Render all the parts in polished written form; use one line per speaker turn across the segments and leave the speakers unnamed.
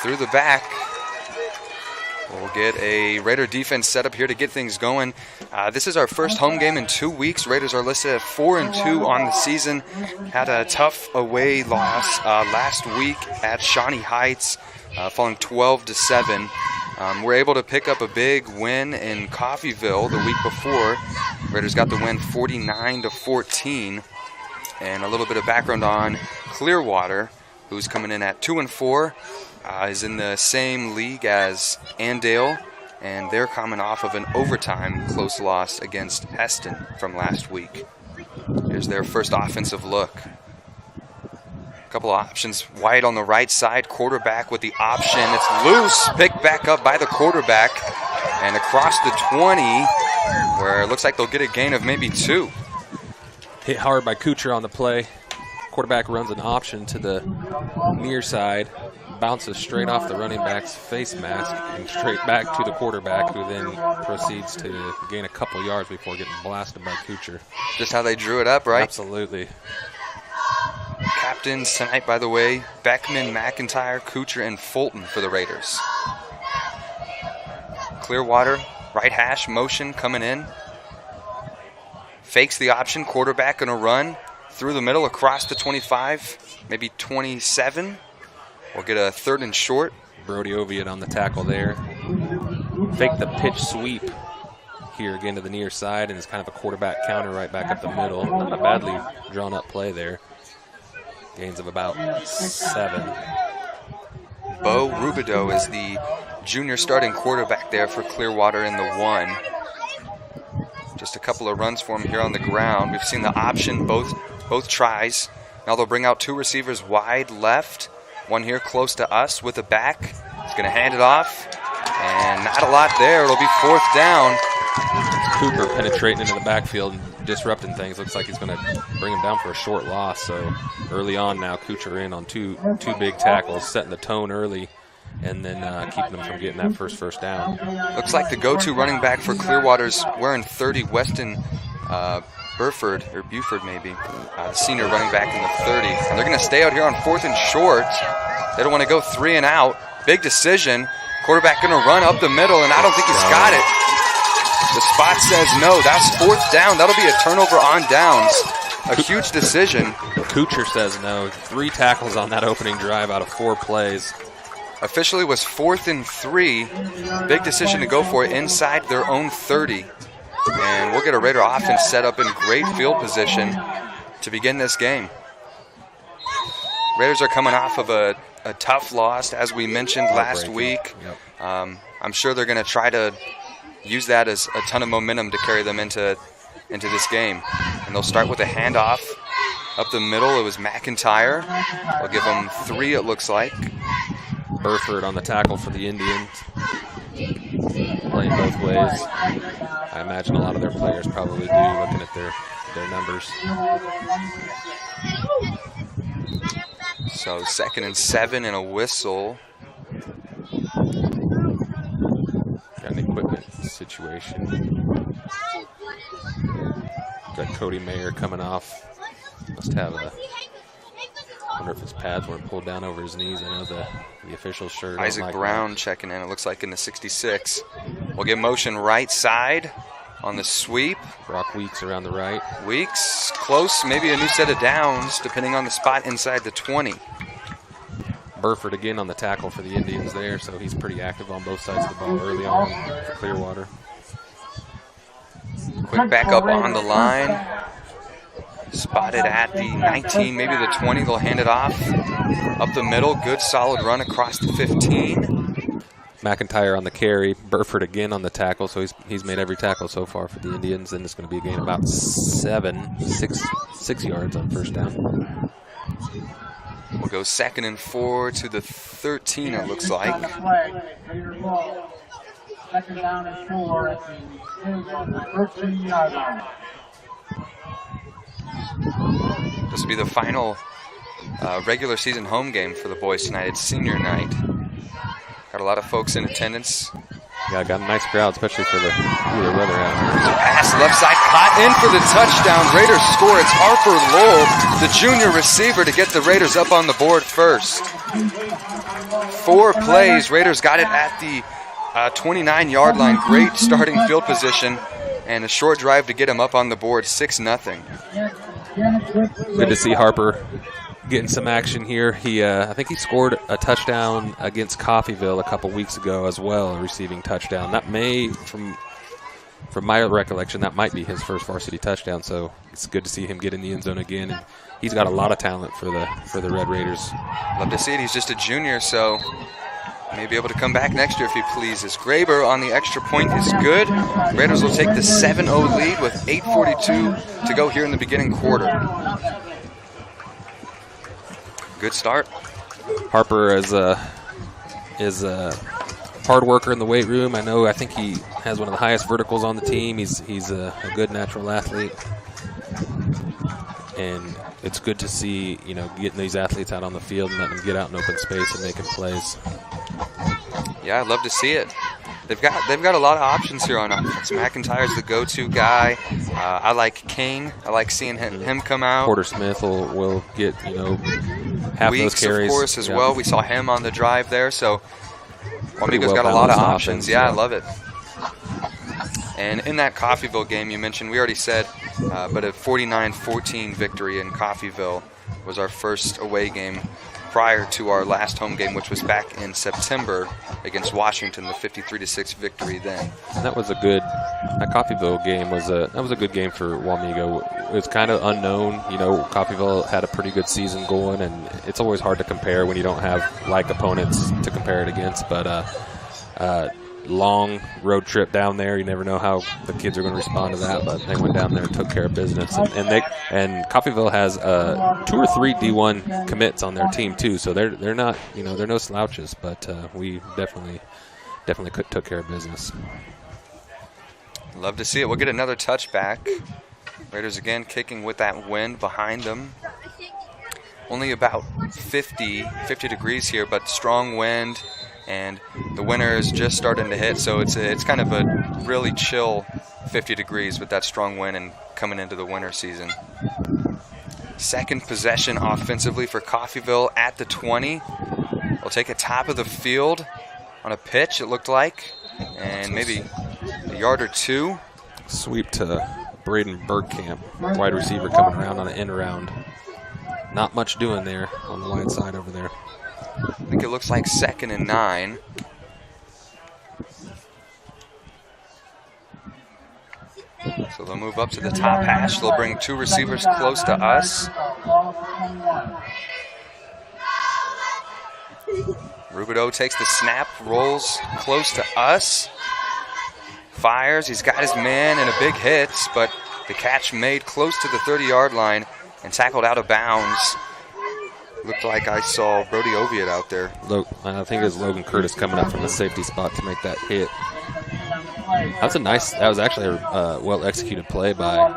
through the back. We'll get a Raider defense set up here to get things going. This is our first home game in 2 weeks. Raiders are listed at 4-2 on the season. Had a tough away loss last week at Shawnee Heights, falling 12-7. We're able to pick up a big win in Coffeyville the week before. Raiders got the win 49-14. And a little bit of background on Clearwater, who's coming in at 2-4. Is in the same league as Andale, and they're coming off of an overtime close loss against Heston from last week. Here's their first offensive look. A couple of options. Wide on the right side, quarterback with the option. It's loose, picked back up by the quarterback, and across the 20, where it looks like they'll get a gain of maybe 2.
Hit hard by Kucher on the play. Quarterback runs an option to the near side, bounces straight off the running back's face mask and straight back to the quarterback, who then proceeds to gain a couple yards before getting blasted by Kucher.
Just how they drew it up, right?
Absolutely.
Captains tonight, by the way, Beckman, McIntyre, Kucher, and Fulton for the Raiders. Clearwater, right hash, motion coming in. Fakes the option, quarterback gonna run through the middle across the 25, maybe 27. We'll get a 3rd and short.
Brody Oviatt on the tackle there. Fake the pitch sweep here again to the near side, and it's kind of a quarterback counter right back up the middle. Not a badly drawn up play there. Gains of about 7.
Bo Rubidoux is the junior starting quarterback there for Clearwater in the 1. Just a couple of runs for him here on the ground. We've seen the option both tries. Now they'll bring out 2 receivers wide left. One here close to us with a back. He's going to hand it off, and not a lot there. It'll be 4th down.
Cooper penetrating into the backfield and disrupting things. Looks like he's going to bring him down for a short loss. So early on now, Kucher in on two big tackles, setting the tone early, and then keeping them from getting that first down.
Looks like the go-to running back for Clearwater's wearing 30, Weston Buford maybe, the senior running back in the 30. And they're going to stay out here on 4th and short. They don't want to go 3 and out. Big decision. Quarterback going to run up the middle, and I don't think he's got it. The spot says no. That's 4th down. That'll be a turnover on downs. A huge decision.
Kucher says no. 3 tackles on that opening drive out of 4 plays.
Officially was 4th and 3. Big decision to go for it inside their own 30. And we'll get a Raider offense set up in great field position to begin this game. Raiders are coming off of a tough loss, as we mentioned last week.
Yep.
I'm sure they're going to try to use that as a ton of momentum to carry them into this game. And they'll start with a handoff up the middle. It was McIntyre. They'll give them 3, it looks like.
Burford on the tackle for the Indians. Playing both ways. I imagine a lot of their players probably do, looking at their numbers.
So 2nd and 7 and a whistle.
Got an equipment situation. Got Cody Mayer coming off. Must have a... I wonder if his pads weren't pulled down over his knees. I know the official shirt.
Isaac Brown checking in, it looks like in the 66. We'll get motion right side on the sweep.
Brock Weeks around the right.
Weeks close, maybe a new set of downs, depending on the spot inside the 20.
Burford again on the tackle for the Indians there, so he's pretty active on both sides of the ball early on for Clearwater.
Quick back up on the line. Spotted at the 19, maybe the 20. They'll hand it off. Up the middle, good solid run across the 15.
McIntyre on the carry. Burford again on the tackle, so he's made every tackle so far for the Indians, and it's going to be a gain of about 6 yards on 1st down.
We'll go 2nd and 4 to the 13, it looks like.
2nd down and 4 at the 13-yard line.
This will be the final regular season home game for the boys tonight. It's senior night. Got a lot of folks in attendance.
Yeah, got a nice crowd, especially for the cooler weather out here.
Pass left side, caught in for the touchdown. Raiders score. It's Harper Lowell, the junior receiver, to get the Raiders up on the board first. 4 plays. Raiders got it at the 29-yard line. Great starting field position and a short drive to get him up on the board, 6-0.
Good to see Harper getting some action here. I think he scored a touchdown against Coffeyville a couple weeks ago as well, a receiving touchdown. That may, from my recollection, that might be his first varsity touchdown. So it's good to see him get in the end zone again. And he's got a lot of talent for the Red Raiders.
Love to see it. He's just a junior, so may be able to come back next year if he pleases. Graber on the extra point is good. Raiders will take the 7-0 lead with 8:42 to go here in the beginning quarter. Good start.
Harper is a hard worker in the weight room. I think he has one of the highest verticals on the team. He's a good natural athlete. And it's good to see, getting these athletes out on the field and letting them get out in open space and making plays.
Yeah, I'd love to see it. They've got a lot of options here on offense. McIntyre's the go-to guy. I like King. I like seeing him come out.
Porter Smith will get, half
Weeks,
those carries.
Of course, as well. We saw him on the drive there. So Wamego's got a lot of options. Yeah, I love it. And in that Coffeyville game you mentioned, we already said, but a 49-14 victory in Coffeyville was our first away game prior to our last home game, which was back in September against Washington, the 53-6 victory then.
That Coffeyville game was a good game for Wamego. It was kind of unknown. Coffeyville had a pretty good season going, and it's always hard to compare when you don't have like opponents to compare it against. But long road trip down there, you never know how the kids are going to respond to that. But they went down there and took care of business, and Coffeyville has 2 or 3 D1 commits on their team too. So they're not they're no slouches, but we definitely took care of business.
Love to see it. We'll get another touchback. Raiders again kicking with that wind behind them. Only about 50 degrees here, but strong wind, and the winter is just starting to hit, so it's kind of a really chill 50 degrees with that strong wind and coming into the winter season. Second possession offensively for Coffeyville at the 20. We'll take a top of the field on a pitch, it looked like, and maybe a yard or 2.
Sweep to Braden Bergkamp, wide receiver, coming around on an end around. Not much doing there on the wide side over there.
I think it looks like 2nd and 9. So they'll move up to the top hash. They'll bring 2 receivers close to us. Rubidoux takes the snap, rolls close to us. Fires, he's got his man and a big hit, but the catch made close to the 30-yard line and tackled out of bounds. Looked like I saw Brody Oviatt out there.
I think it was Logan Curtis coming up from the safety spot to make that hit. That was actually a well-executed play by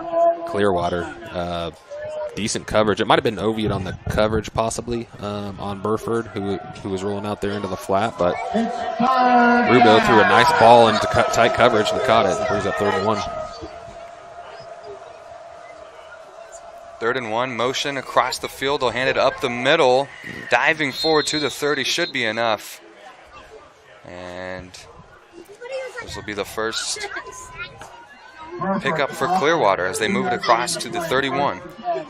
Clearwater. Decent coverage. It might have been Oviatt on the coverage possibly on Burford, who was rolling out there into the flat, but Rubidoux threw a nice ball into tight coverage and caught it and brings up 3rd and 1.
3rd and 1, motion across the field. They'll hand it up the middle. Diving forward to the 30 should be enough. And this will be the first pickup for Clearwater as they move it across to the 31.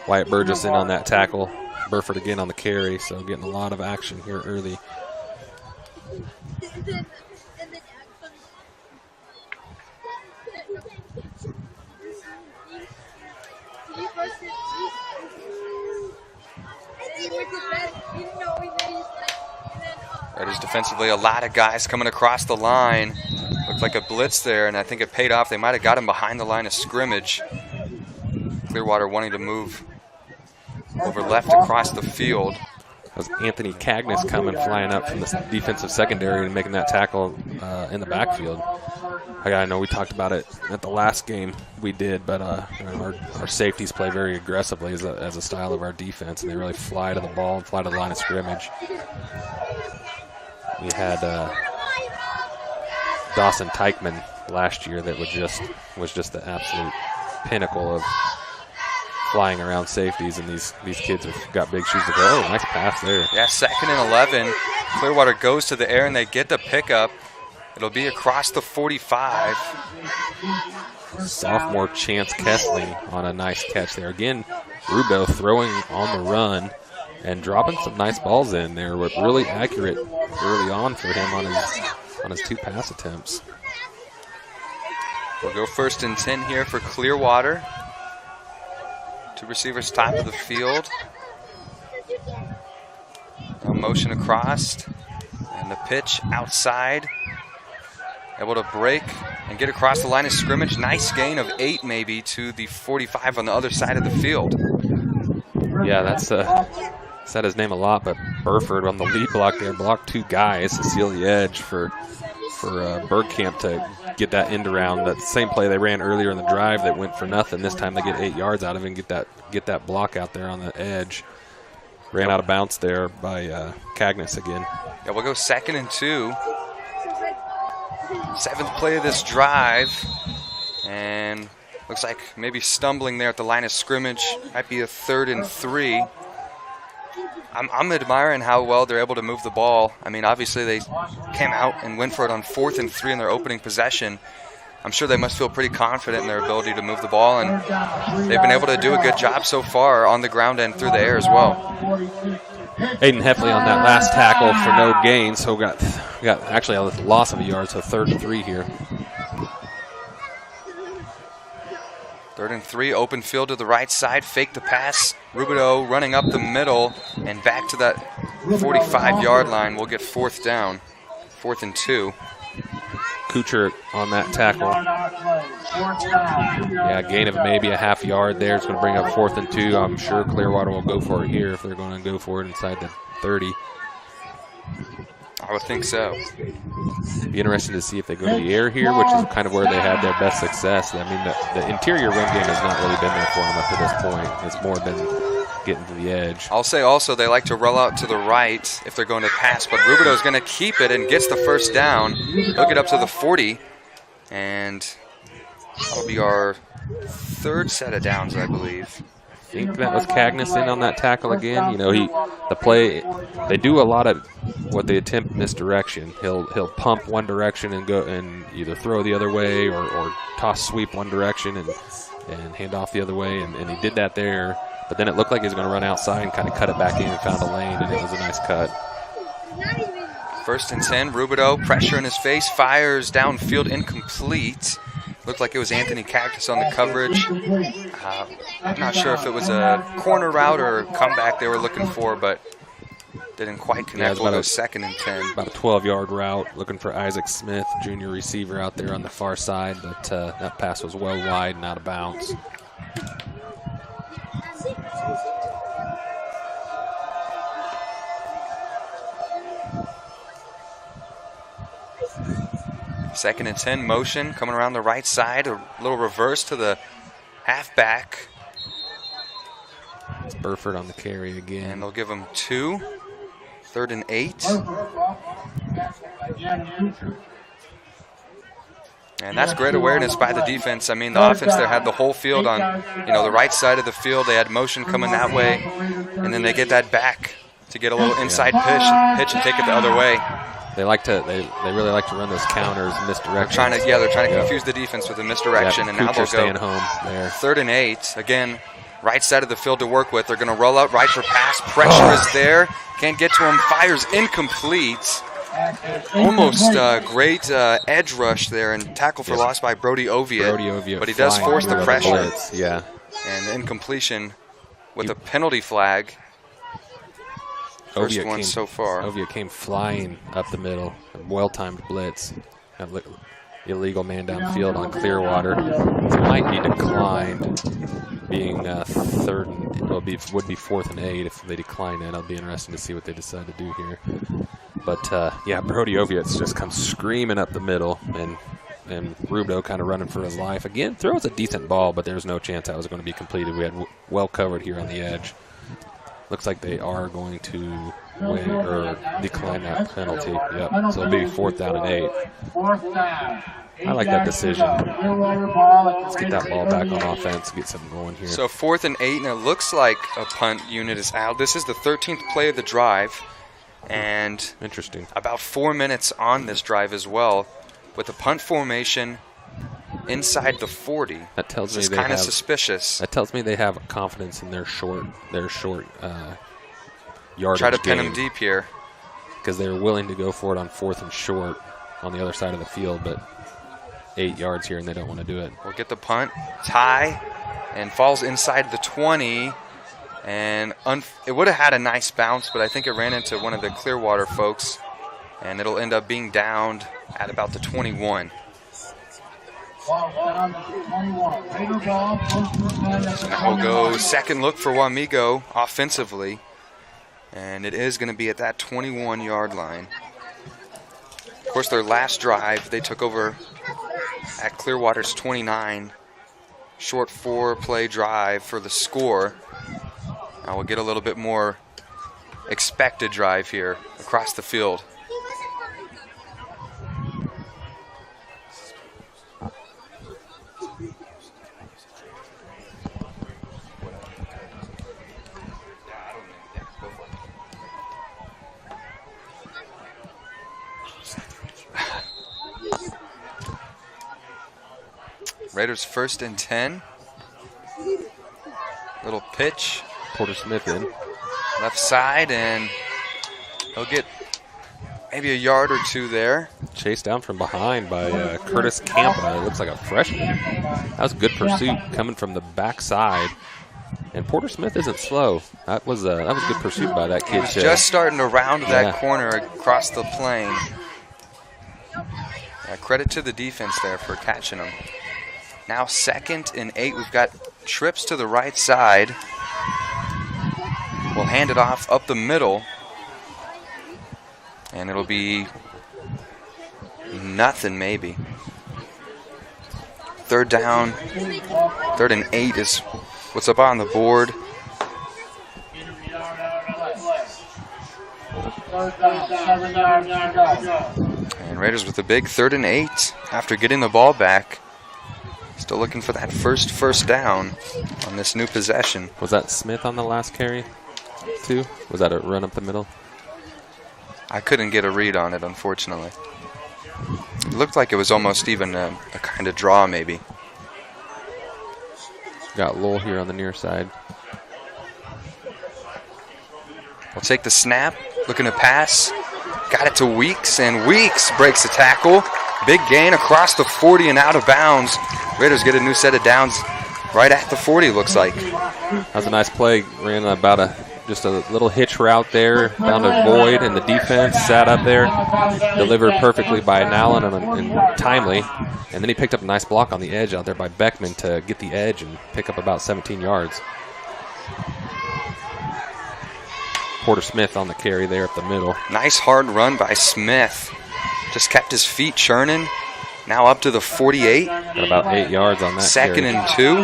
Wyatt Burgess in on that tackle. Burford again on the carry, so getting a lot of action here early.
Raiders defensively, a lot of guys coming across the line. Looked like a blitz there, and I think it paid off. They might have got him behind the line of scrimmage. Clearwater wanting to move over left across the field.
That was Anthony Cagnes coming, flying up from the defensive secondary and making that tackle in the backfield. I know we talked about it at the last game we did, but our safeties play very aggressively as a style of our defense, and they really fly to the ball and fly to the line of scrimmage. We had Dawson Teichman last year that was just the absolute pinnacle of flying around safeties, and these kids have got big shoes to fill. Oh, nice pass there.
Yeah, 2nd and 11. Clearwater goes to the air and they get the pickup. It'll be across the 45.
Sophomore Chance Kessling on a nice catch there. Again, Rubo throwing on the run and dropping some nice balls in there. Were really accurate early on for him on his 2 pass attempts.
We'll go 1st and 10 here for Clearwater. 2 receivers top of the field. A motion across and the pitch outside. Able to break and get across the line of scrimmage. Nice gain of 8 maybe to the 45 on the other side of the field.
Yeah, that's said his name a lot, but Burford on the lead block there blocked 2 guys to seal the edge for Bergkamp to get that end around. That same play they ran earlier in the drive that went for nothing. This time they get 8 yards out of it and get that block out there on the edge. Ran out of bounds there by Cagnes again.
Yeah, we'll go 2nd and 2. 7th play of this drive, and looks like maybe stumbling there at the line of scrimmage. Might be a 3rd and 3. I'm admiring how well they're able to move the ball. I mean, obviously they came out and went for it on 4th and 3 in their opening possession. I'm sure they must feel pretty confident in their ability to move the ball, and they've been able to do a good job so far on the ground and through the air as well.
Aiden Heffley on that last tackle for no gain, so we got actually a loss of a yard, so 3rd and 3 here.
3rd and 3, open field to the right side, fake the pass. Rubidoux running up the middle and back to that 45-yard line. We'll get 4th down, 4th and 2.
Kuchar on that tackle. Yeah, gain of maybe a half yard there. It's going to bring up 4th and 2. I'm sure Clearwater will go for it here if they're going to go for it inside the 30.
I would think so.
Be interesting to see if they go to the air here, which is kind of where they had their best success. I mean, the interior run game has not really been there for them up to this point. It's more been getting to the edge.
I'll say also they like to roll out to the right if they're going to pass, but Rubidoux is going to keep it and gets the 1st down. He'll get up to the 40, and that'll be our 3rd set of downs, I believe.
I think that was Cagnes in on that tackle again. You know, the play, they do a lot of what they attempt misdirection. He'll pump one direction and go and either throw the other way or toss sweep one direction and hand off the other way, and he did that there. But then it looked like he was going to run outside and kind of cut it back in and found a lane, and it was a nice cut.
1st and 10, Rubidoux, pressure in his face, fires downfield, incomplete. Looked like it was Anthony Cactus on the coverage. I'm not sure if it was a corner route or a comeback they were looking for, but didn't quite connect. With a 2nd and 10.
About a 12-yard route, looking for Isaac Smith, junior receiver out there on the far side, but that pass was well wide and out of bounds.
Second and 10, motion coming around the right side, a little reverse to the halfback.
It's Burford on the carry again.
And they'll give him 2. 3rd and 8. And that's great awareness by the defense. I mean, the offense there had the whole field on, the right side of the field. They had motion coming that way, and then they get that back to get a little inside pitch and take it the other way.
They really like to run those counters, misdirection.
They're trying to confuse the defense with a misdirection, and now they'll go
staying home there.
3rd and 8. Again, right side of the field to work with. They're going to roll out right for pass. Pressure is there. Can't get to him. Fires incomplete. Almost great edge rush there and tackle for loss by Brody Oviatt. But he does force the pressure.
Yeah.
And the incompletion with a penalty flag. First one so far.
Oviatt came flying up the middle. Well-timed blitz. Illegal man downfield on Clearwater. So might be declined, being 3rd and would be 4th and 8 if they decline it. It'll be interesting to see what they decide to do here. But Brody Oviatt just comes screaming up the middle, and Rubidoux kind of running for his life. Again, throws a decent ball, but there's no chance that was going to be completed. We had well covered here on the edge. Looks like they are going to win or decline that penalty. Yep. So it'll be 4th down and 8. I like that decision. Let's get that ball back on offense, get something going here.
So 4th and 8, and it looks like a punt unit is out. This is the 13th play of the drive. And
Interesting.
about 4 minutes on this drive as well, with the punt formation inside the 40.
That tells me
It's
they
kind of
have
suspicious.
That tells me they have confidence in their short yardage.
Try to pin them deep here.
because they were willing to go for it on 4th and short on the other side of the field, but 8 yards here and they don't want to do it.
We'll get the punt, tie, and falls inside the 20. And it would have had a nice bounce, but I think it ran into one of the Clearwater folks, and it'll end up being downed at about the 21. So now we'll go second look for Wamego offensively, and it is going to be at that 21-yard line. Of course, their last drive, they took over at Clearwater's 29. Short 4-play drive for the score. Now we'll get a little bit more expected drive here across the field. Raiders 1st and 10. Little pitch.
Porter Smith in.
Left side, and he'll get maybe a yard or two there.
Chased down from behind by Curtis Campa. It looks like a freshman. That was a good pursuit coming from the backside. And Porter Smith isn't slow. That was good pursuit by that kid.
Just starting to round that corner across the plane. Yeah, credit to the defense there for catching him. Now 2nd and 8. We've got trips to the right side. We'll hand it off up the middle. And it'll be nothing maybe. 3rd down. 3rd and 8 is what's up on the board. And Raiders with a big 3rd and 8 after getting the ball back. Still looking for that first down on this new possession.
Was that Smith on the last carry, too? Was that a run up the middle?
I couldn't get a read on it, unfortunately. It looked like it was almost even a kind of draw, maybe.
Got Lowell here on the near side.
We'll take the snap, looking to pass. Got it to Weeks, and Weeks breaks the tackle. Big gain across the 40 and out of bounds. Raiders get a new set of downs right at the 40, looks like.
That was a nice play. Ran about just a little hitch route there down to Boyd, and the defense sat up there. Delivered perfectly by Nallen and timely. And then he picked up a nice block on the edge out there by Beckman to get the edge and pick up about 17 yards. Porter Smith on the carry there up the middle.
Nice hard run by Smith. Just kept his feet churning. Now up to the 48.
Got about 8 yards on that
2nd
carry.
and 2.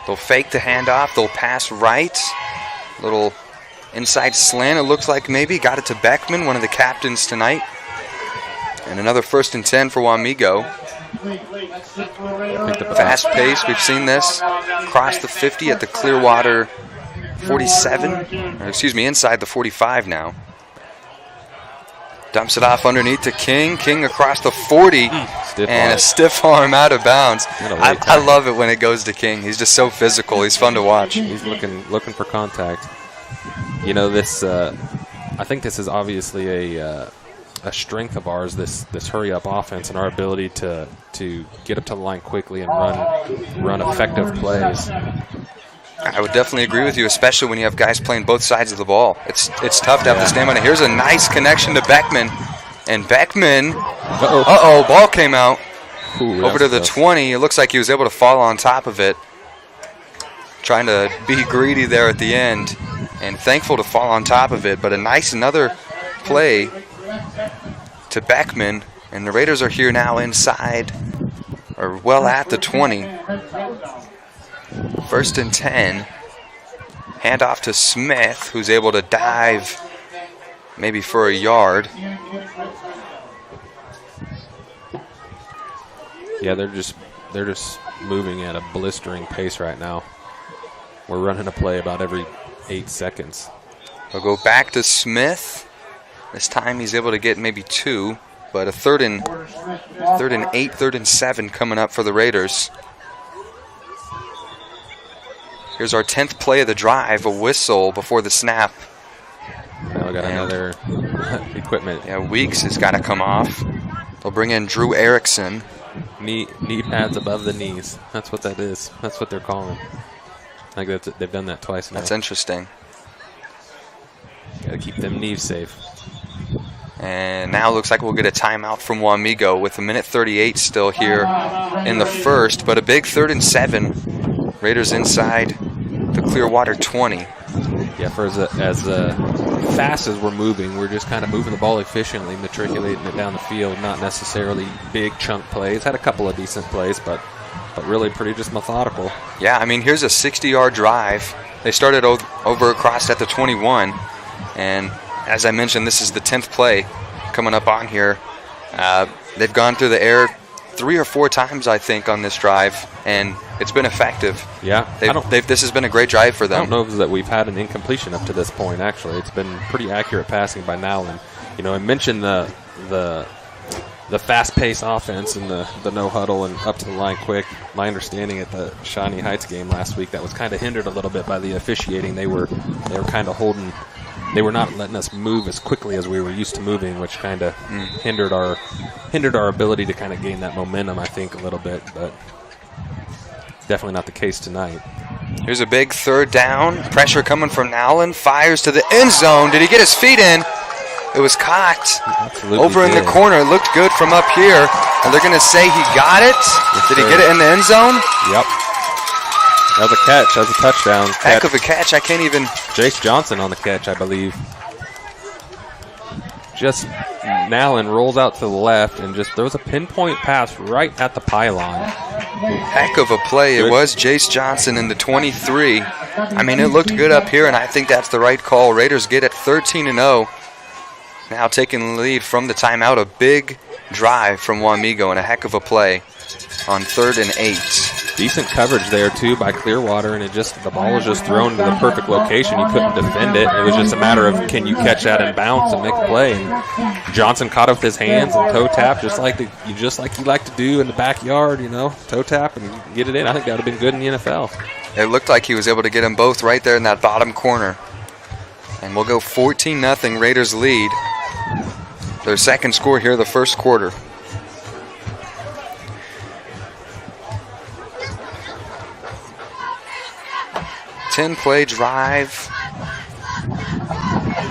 They'll fake the handoff. They'll pass right. Little inside slant, it looks like maybe. Got it to Beckman, one of the captains tonight. And another 1st and 10 for Wamego. Fast pace, we've seen this. Cross the 50 at the Clearwater 47. Or excuse me, inside the 45 now. Dumps it off underneath to King. King across the 40. And a stiff arm out of bounds. I love it when it goes to King. He's just so physical. He's fun to watch.
He's looking for contact. You know, this. I think this is obviously a strength of ours. This hurry up offense and our ability to get up to the line quickly and run effective plays.
I would definitely agree with you, especially when you have guys playing both sides of the ball. It's tough to have to stand on it. Here's a nice connection to Beckman. And Beckman, ball came out. Over to the 20. It looks like he was able to fall on top of it. Trying to be greedy there at the end. And thankful to fall on top of it. But a nice another play to Beckman. And the Raiders are here now inside, or well at the 20. 1st and 10. Handoff to Smith, who's able to dive maybe for a yard.
Yeah, they're just moving at a blistering pace right now. We're running a play about every 8 seconds.
We'll go back to Smith. This time he's able to get maybe 2, but a 3rd and 8, 3rd and 7 coming up for the Raiders. Here's our 10th play of the drive, a whistle before the snap.
Now we got another equipment.
Yeah, Weeks has got to come off. They'll bring in Drew Erickson.
Knee pads above the knees. That's what that is. That's what they're calling. I think they've done that twice now.
That's interesting.
Got to keep them knees safe.
And now it looks like we'll get a timeout from Wamego with 1:38 still here in the first, but a big 3rd and 7. Raiders inside the Clearwater 20.
Yeah, for as fast as we're moving, we're just kind of moving the ball efficiently, matriculating it down the field, not necessarily big chunk plays. Had a couple of decent plays, but really pretty just methodical.
Yeah, I mean, here's a 60-yard drive. They started over across at the 21, and as I mentioned, this is the 10th play coming up on here. They've gone through the air 3 or 4 times, I think, on this drive, and it's been effective.
Yeah.
This has been a great drive for them.
I don't know that we've had an incompletion up to this point, actually. It's been pretty accurate passing by Nowlin. You know, I mentioned the fast-paced offense and the no-huddle and up to the line quick. My understanding at the Shawnee Heights game last week, that was kind of hindered a little bit by the officiating. They were kind of holding – they were not letting us move as quickly as we were used to moving, which kind of hindered our ability to kind of gain that momentum, I think, a little bit. But definitely not the case tonight.
Here's a big 3rd down. Pressure coming from Nowlin. Fires to the end zone. Did he get his feet in? It was caught over in the corner. It looked good from up here. And they're going to say he got it. Did he get it in the end zone?
Yep. That was a catch. That was a touchdown.
Heck of a catch. I can't even.
Jace Johnson on the catch, I believe. Just Nowlin rolls out to the left and just throws a pinpoint pass right at the pylon.
Heck of a play. It was Jace Johnson in the 23. I mean, it looked good up here, and I think that's the right call. Raiders get it 13-0. Now taking the lead from the timeout. A big drive from Wamego and a heck of a play on 3rd and 8.
Decent coverage there, too, by Clearwater, and the ball was just thrown to the perfect location. You couldn't defend it. It was just a matter of, can you catch that and bounce and make a play? And Johnson caught it with his hands and toe tap, just like you like to do in the backyard, you know, toe tap and get it in. I think that would have been good in the NFL.
It looked like he was able to get them both right there in that bottom corner. And we'll go 14-0 Raiders lead. Their second score here the first quarter. 10-play drive,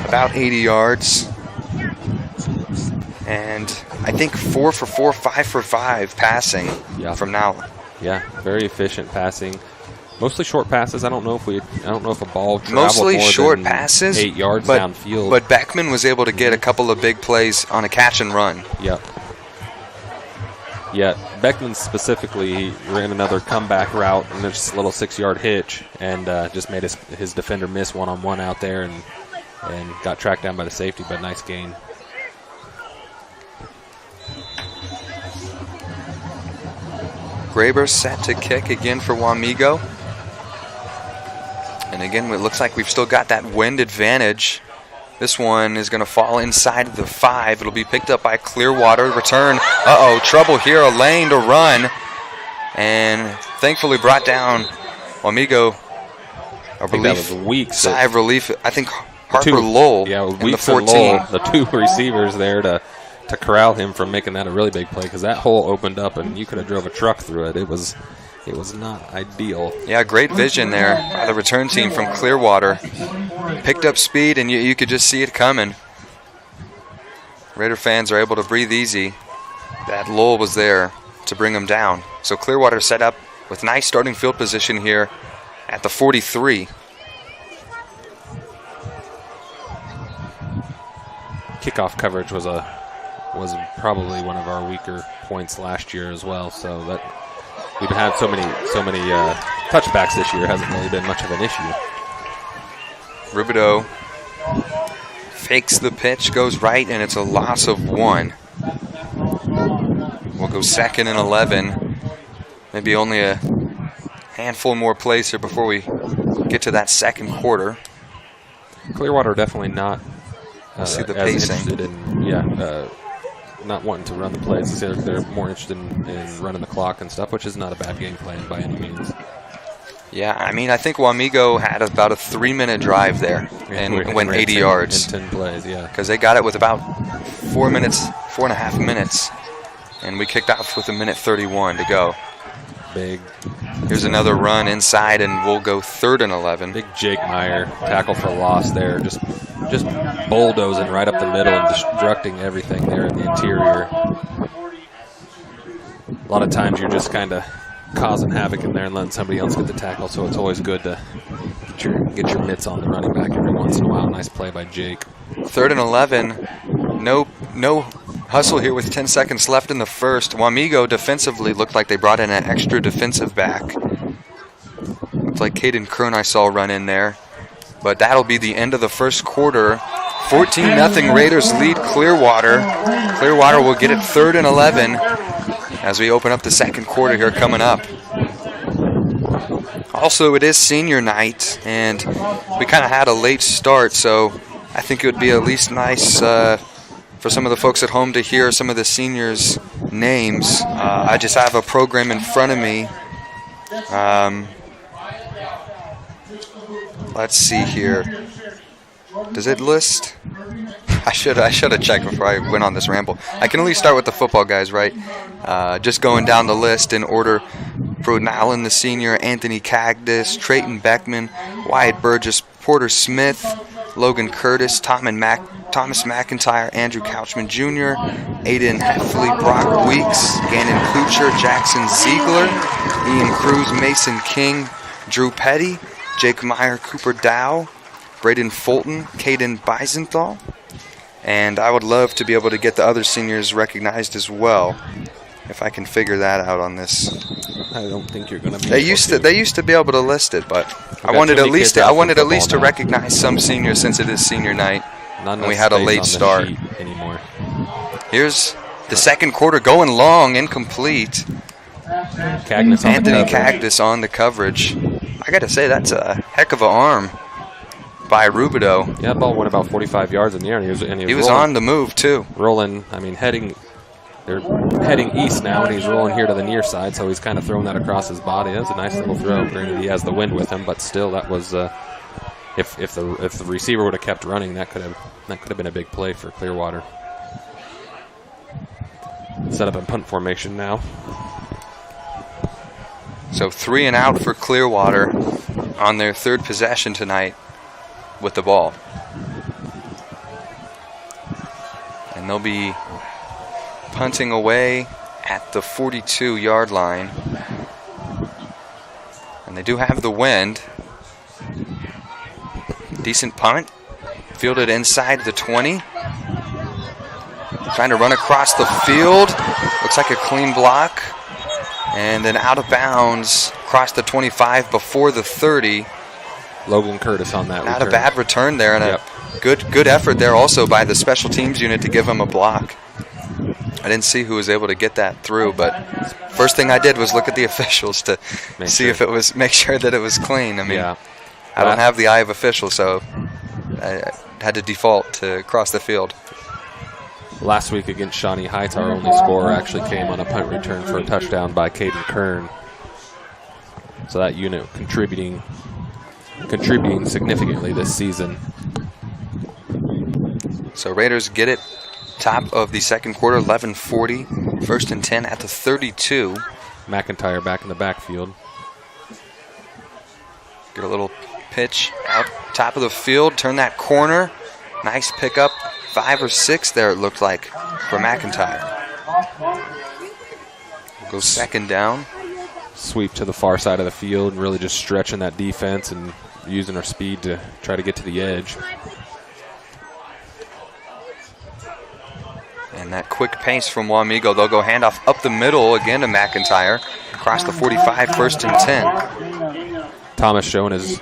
about 80 yards, and I think 4 for 4, 5 for 5 passing from Nowlin.
Yeah, very efficient passing. Mostly short passes. I don't know if a ball traveled
mostly
more
short
than
passes,
8 yards downfield.
But Beckman was able to get a couple of big plays on a catch and run.
Yep. Yeah, Beckman specifically ran another comeback route and just a little 6-yard hitch and just made his defender miss one-on-one out there and got tracked down by the safety, but nice gain.
Graber set to kick again for Wamego. And again, it looks like we've still got that wind advantage. This one is going to fall inside the 5. It'll be picked up by Clearwater. Return. Uh-oh, trouble here. A lane to run. And thankfully brought down Wamego.
I think that was Weeks.
Sigh of relief. I think Harper Lowell in the 14.
Lowell, the 2 receivers there to corral him from making that a really big play, because that hole opened up and you could have drove a truck through it. It was not ideal.
Yeah, great vision there by the return team from Clearwater. Picked up speed, and you could just see it coming. Raider fans are able to breathe easy. That Lowell was there to bring them down. So Clearwater set up with nice starting field position here at the 43.
Kickoff coverage was probably one of our weaker points last year as well. So that we've had so many touchbacks this year, hasn't really been much of an issue.
Rubidoux fakes the pitch, goes right, and it's a loss of 1. We'll go 2nd and 11. Maybe only a handful more plays here before we get to that second quarter.
Clearwater definitely not
See the
as
pacing.
interested in, not wanting to run the plays. They're more interested in running the clock and stuff, which is not a bad game plan by any means.
Yeah, I mean, I think Wamego had about a 3-minute drive there and went 80 yards.
In 10 plays, yeah.
Because they got it with about 4.5 minutes, and we kicked off with 1:31 to go.
Big.
Here's another run inside, and we'll go 3rd and 11.
Big Jake Meyer tackle for loss there, just bulldozing right up the middle and destructing everything there in the interior. A lot of times you're just kind of causing havoc in there and letting somebody else get the tackle, so it's always good to get your mitts on the running back every once in a while. Nice play by Jake.
3rd and 11. No hustle here with 10 seconds left in the first. Wamego defensively looked like they brought in an extra defensive back. Looks like Caden Kern I saw run in there. But that'll be the end of the first quarter. 14-0 Raiders lead Clearwater. Clearwater will get it 3rd and 11 as we open up the second quarter here coming up. Also, it is senior night, and we kind of had a late start, so I think it would be at least nice for some of the folks at home to hear some of the seniors' names. I just have a program in front of me. Let's see here. Does it list? I should have checked before I went on this ramble. I can only start with the football guys, right? Just going down the list in order. Broden Allen, the senior, Anthony Cagdis, Trayton Beckman, Wyatt Burgess, Porter Smith, Logan Curtis, Thomas McIntyre, Andrew Couchman Jr., Aiden Heffley, Brock Weeks, Gannon Kucher, Jackson Ziegler, Ian Cruz, Mason King, Drew Petty, Jake Meyer, Cooper Dow, Braden Fulton, Caden Beisenthal, and I would love to be able to get the other seniors recognized as well, if I can figure that out on this.
I don't think you're going to be.
They used to be able to list it, but I wanted at least to recognize some seniors since it is senior night, and we had a late start.
Anymore.
Here's the second quarter going long, incomplete. Anthony Cagdis on the coverage. I got to say, that's a heck of an arm by Rubidoux.
Yeah, that ball went about 45 yards in the air, and he was
rolling, on the move, too.
Rolling, I mean, they're heading east now, and he's rolling here to the near side, so he's kind of throwing that across his body. That was a nice little throw. Granted, he has the wind with him, but still, that was if the receiver would have kept running, that could have been a big play for Clearwater. Set up in punt formation now.
So 3 and out for Clearwater on their 3rd possession tonight with the ball. And they'll be punting away at the 42-yard line. And they do have the wind. Decent punt. Fielded inside the 20. Trying to run across the field. Looks like a clean block. And then out of bounds, across the 25 before the 30.
Logan Curtis on that
Not
return.
a bad return there, and a good effort there also by the special teams unit to give him a block. I didn't see who was able to get that through, but first thing I did was look at the officials to make sure that it was clean. I mean, I don't have the eye of officials, so I had to default to cross the field.
Last week against Shawnee Heights, our only score actually came on a punt return for a touchdown by Caden Kern. So that unit contributing significantly this season.
So Raiders get it. Top of the second quarter, 11:40. 1st and 10 at the 32.
McIntyre back in the backfield.
Get a little pitch out top of the field. Turn that corner. Nice pickup. 5 or 6 there, it looked like, for McIntyre. We'll go 2nd down.
Sweep to the far side of the field, and really just stretching that defense and using our speed to try to get to the edge.
And that quick pace from Wamego. They'll go handoff up the middle again to McIntyre. Across the 45, 1st and 10.
Thomas showing his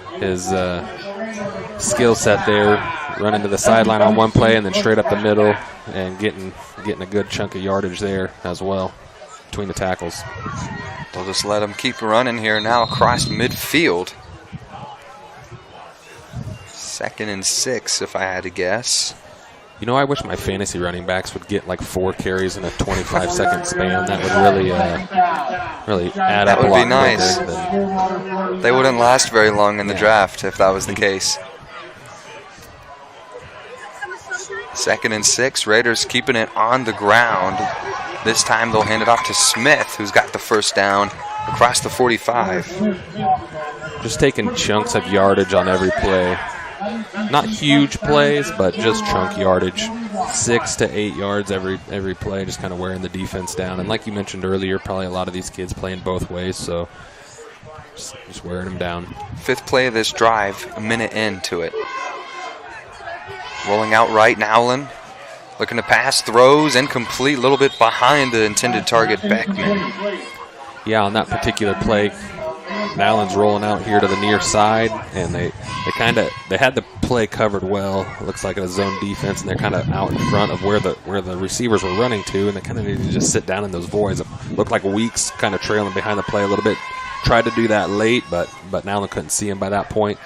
skill set there, running to the sideline on one play and then straight up the middle and getting a good chunk of yardage there as well between the tackles.
They'll just let them keep running here now across midfield. 2nd and 6, if I had to guess.
You know, I wish my fantasy running backs would get like 4 carries in a 25-second span. That would really add up a lot.
That would be nice. They wouldn't last very long in the draft if that was the case. 2nd and 6, Raiders keeping it on the ground. This time they'll hand it off to Smith, who's got the first down across the 45.
Just taking chunks of yardage on every play. Not huge plays, but just chunk yardage. 6 to 8 yards every play, just kind of wearing the defense down. And like you mentioned earlier, probably a lot of these kids playing both ways, so just wearing them down.
5th play of this drive, a minute into it. Rolling out right, Nowlin. Looking to pass, throws, incomplete, a little bit behind the intended target, Beckman.
Yeah, on that particular play, Nowlin's rolling out here to the near side, and they had the play covered well. It looks like a zone defense, and they're kind of out in front of where the receivers were running to, and they kind of needed to just sit down in those voids. It looked like Weeks kind of trailing behind the play a little bit. Tried to do that late, but Nowlin couldn't see him by that point.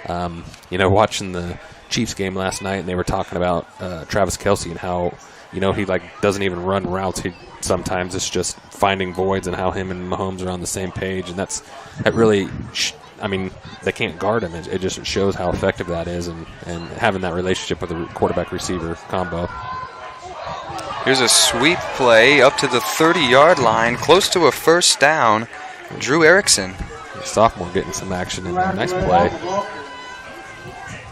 Watching the Chiefs game last night, and they were talking about Travis Kelce and how he doesn't even run routes. Sometimes it's just finding voids and how him and Mahomes are on the same page, and that really they can't guard him. It just shows how effective that is, and having that relationship with the quarterback receiver combo.
Here's a sweep play up to the 30-yard line, close to a first down. Drew Erickson,
the sophomore, getting some action in there. Nice play.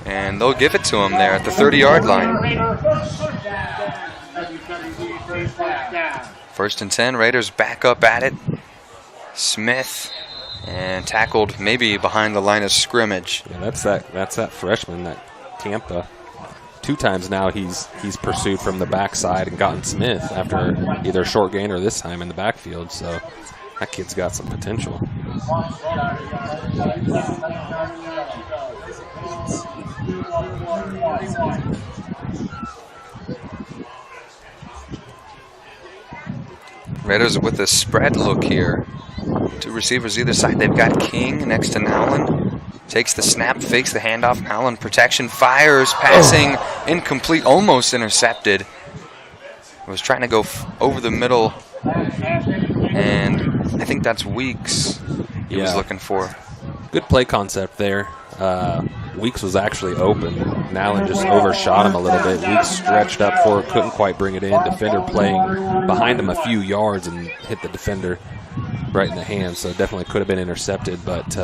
And they'll give it to him there at the 30-yard line. 1st and 10, Raiders back up at it. Smith, and tackled maybe behind the line of scrimmage.
Yeah, that's that freshman, that Tampa. 2 times now he's pursued from the backside and gotten Smith after either a short gain or this time in the backfield. So that kid's got some potential.
Raiders with a spread look here. 2 receivers either side. They've got King next to Nowlin. Takes the snap, fakes the handoff. Nowlin protection, fires, passing, incomplete, almost intercepted. Was trying to go over the middle, and I think that's Weeks he was looking for.
Good play concept there. Weeks was actually open. Nowlin just overshot him a little bit. Weeks stretched up for it, couldn't quite bring it in. Defender playing behind him a few yards and hit the defender right in the hand. So definitely could have been intercepted, but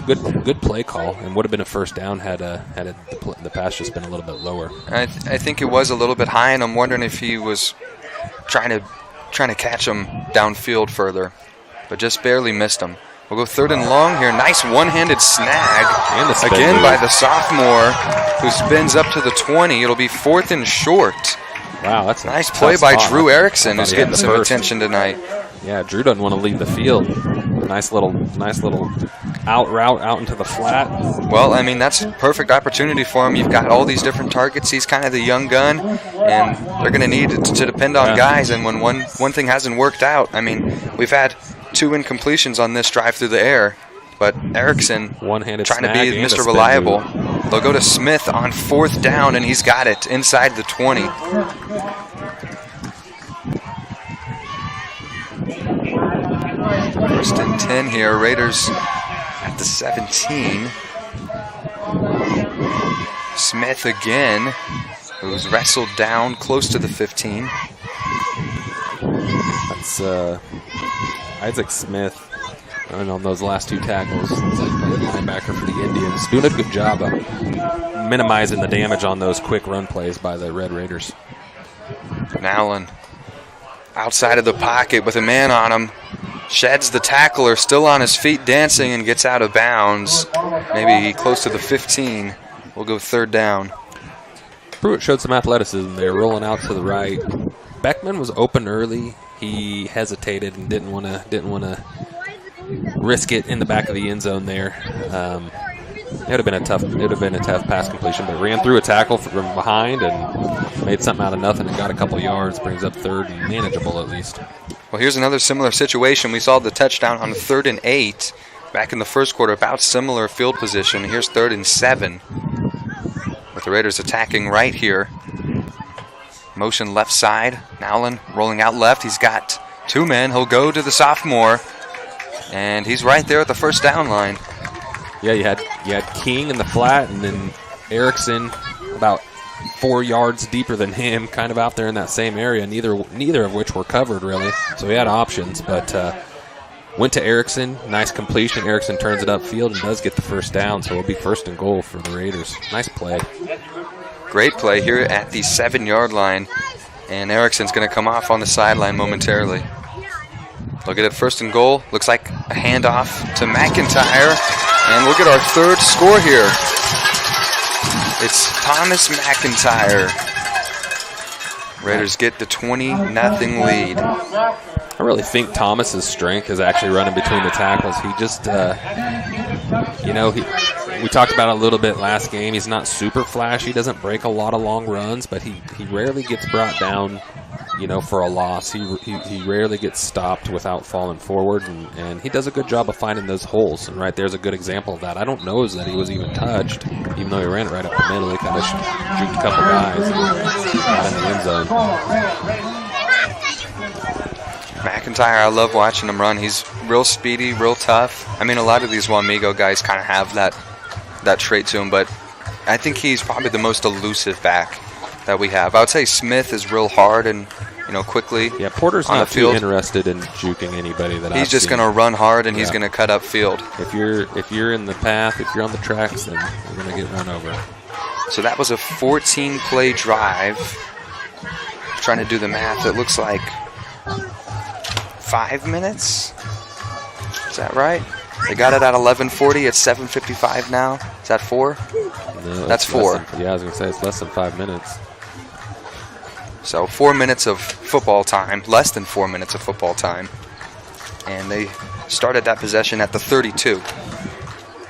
good play call, and would have been a first down had the pass just been a little bit lower.
I think it was a little bit high, and I'm wondering if he was trying to catch him downfield further, but just barely missed him. We'll go 3rd and long here. Nice one-handed snag again by the sophomore, who spins up to the 20. It'll be 4th and short.
Wow, that's a
nice play by Drew Erickson, who's getting some attention tonight.
Yeah, Drew doesn't want to leave the field. Nice little out route out into the flat.
Well, I mean, that's a perfect opportunity for him. You've got all these different targets. He's kind of the young gun, and they're going to need to depend on guys. And when one thing hasn't worked out, I mean, we've had 2 incompletions on this drive through the air, but Erickson
one-handed
trying to be Mr. Reliable. They'll go to Smith on 4th down, and he's got it inside the 20. First and 10 here. Raiders at the 17. Smith again, who's wrestled down close to the 15.
That's Isaac Smith. And on those last 2 tackles, linebacker for the Indians, doing a good job of minimizing the damage on those quick run plays by the Red Raiders.
Nowlin outside of the pocket with a man on him. Sheds the tackler, still on his feet dancing, and gets out of bounds. Maybe close to the 15. We'll go 3rd down.
Pruitt showed some athleticism there, rolling out to the right. Beckman was open early. He hesitated and didn't want to risk it in the back of the end zone there. It would have been a tough pass completion, but ran through a tackle from behind and made something out of nothing and got a couple yards. Brings up 3rd and manageable at least.
Well, here's another similar situation. We saw the touchdown on 3rd and 8 back in the first quarter, about similar field position. Here's 3rd and 7 with the Raiders attacking right here. Motion left side. Nowlin rolling out left. He's got 2 men. He'll go to the sophomore, and he's right there at the first down line.
Yeah, you had King in the flat, and then Erickson about 4 yards deeper than him, kind of out there in that same area. Neither of which were covered really, so he had options, but went to Erickson. Nice completion. Erickson turns it upfield and does get the first down, so it'll be 1st and goal for the Raiders. Nice play.
Great play here at the 7-yard line, and Erickson's going to come off on the sideline momentarily. Look at it, 1st and goal. Looks like a handoff to McIntyre, and we'll get our 3rd score here. It's Thomas McIntyre. Raiders get the 20-0 lead.
I really think Thomas's strength is actually running between the tackles. He just, we talked about it a little bit last game. He's not super flashy. He doesn't break a lot of long runs, but he rarely gets brought down, for a loss. He rarely gets stopped without falling forward, and he does a good job of finding those holes. And right there's a good example of that. I don't know that he was even touched, even though he ran it right up the middle. He kind of juked a couple guys and got in the end zone.
McIntyre, I love watching him run. He's real speedy, real tough. I mean, a lot of these Wamego guys kind of have that trait to him, but I think he's probably the most elusive back that we have. I would say Smith is real hard and quickly.
Yeah, Porter's
on
not
the field.
too interested in juking anybody that
he's just going to run hard and he's going to cut up field.
If you're in the path, if you're on the tracks, then you're going to get run over. So
that was a 14-play drive. Trying to do the math, it looks like 5 minutes. Is that right? They got it at 11:40. It's 7:55 now. Is that 4?
No,
that's 4.
I was going to say it's less than 5 minutes.
So 4 minutes of football time, less than 4 minutes of football time. And they started that possession at the 32.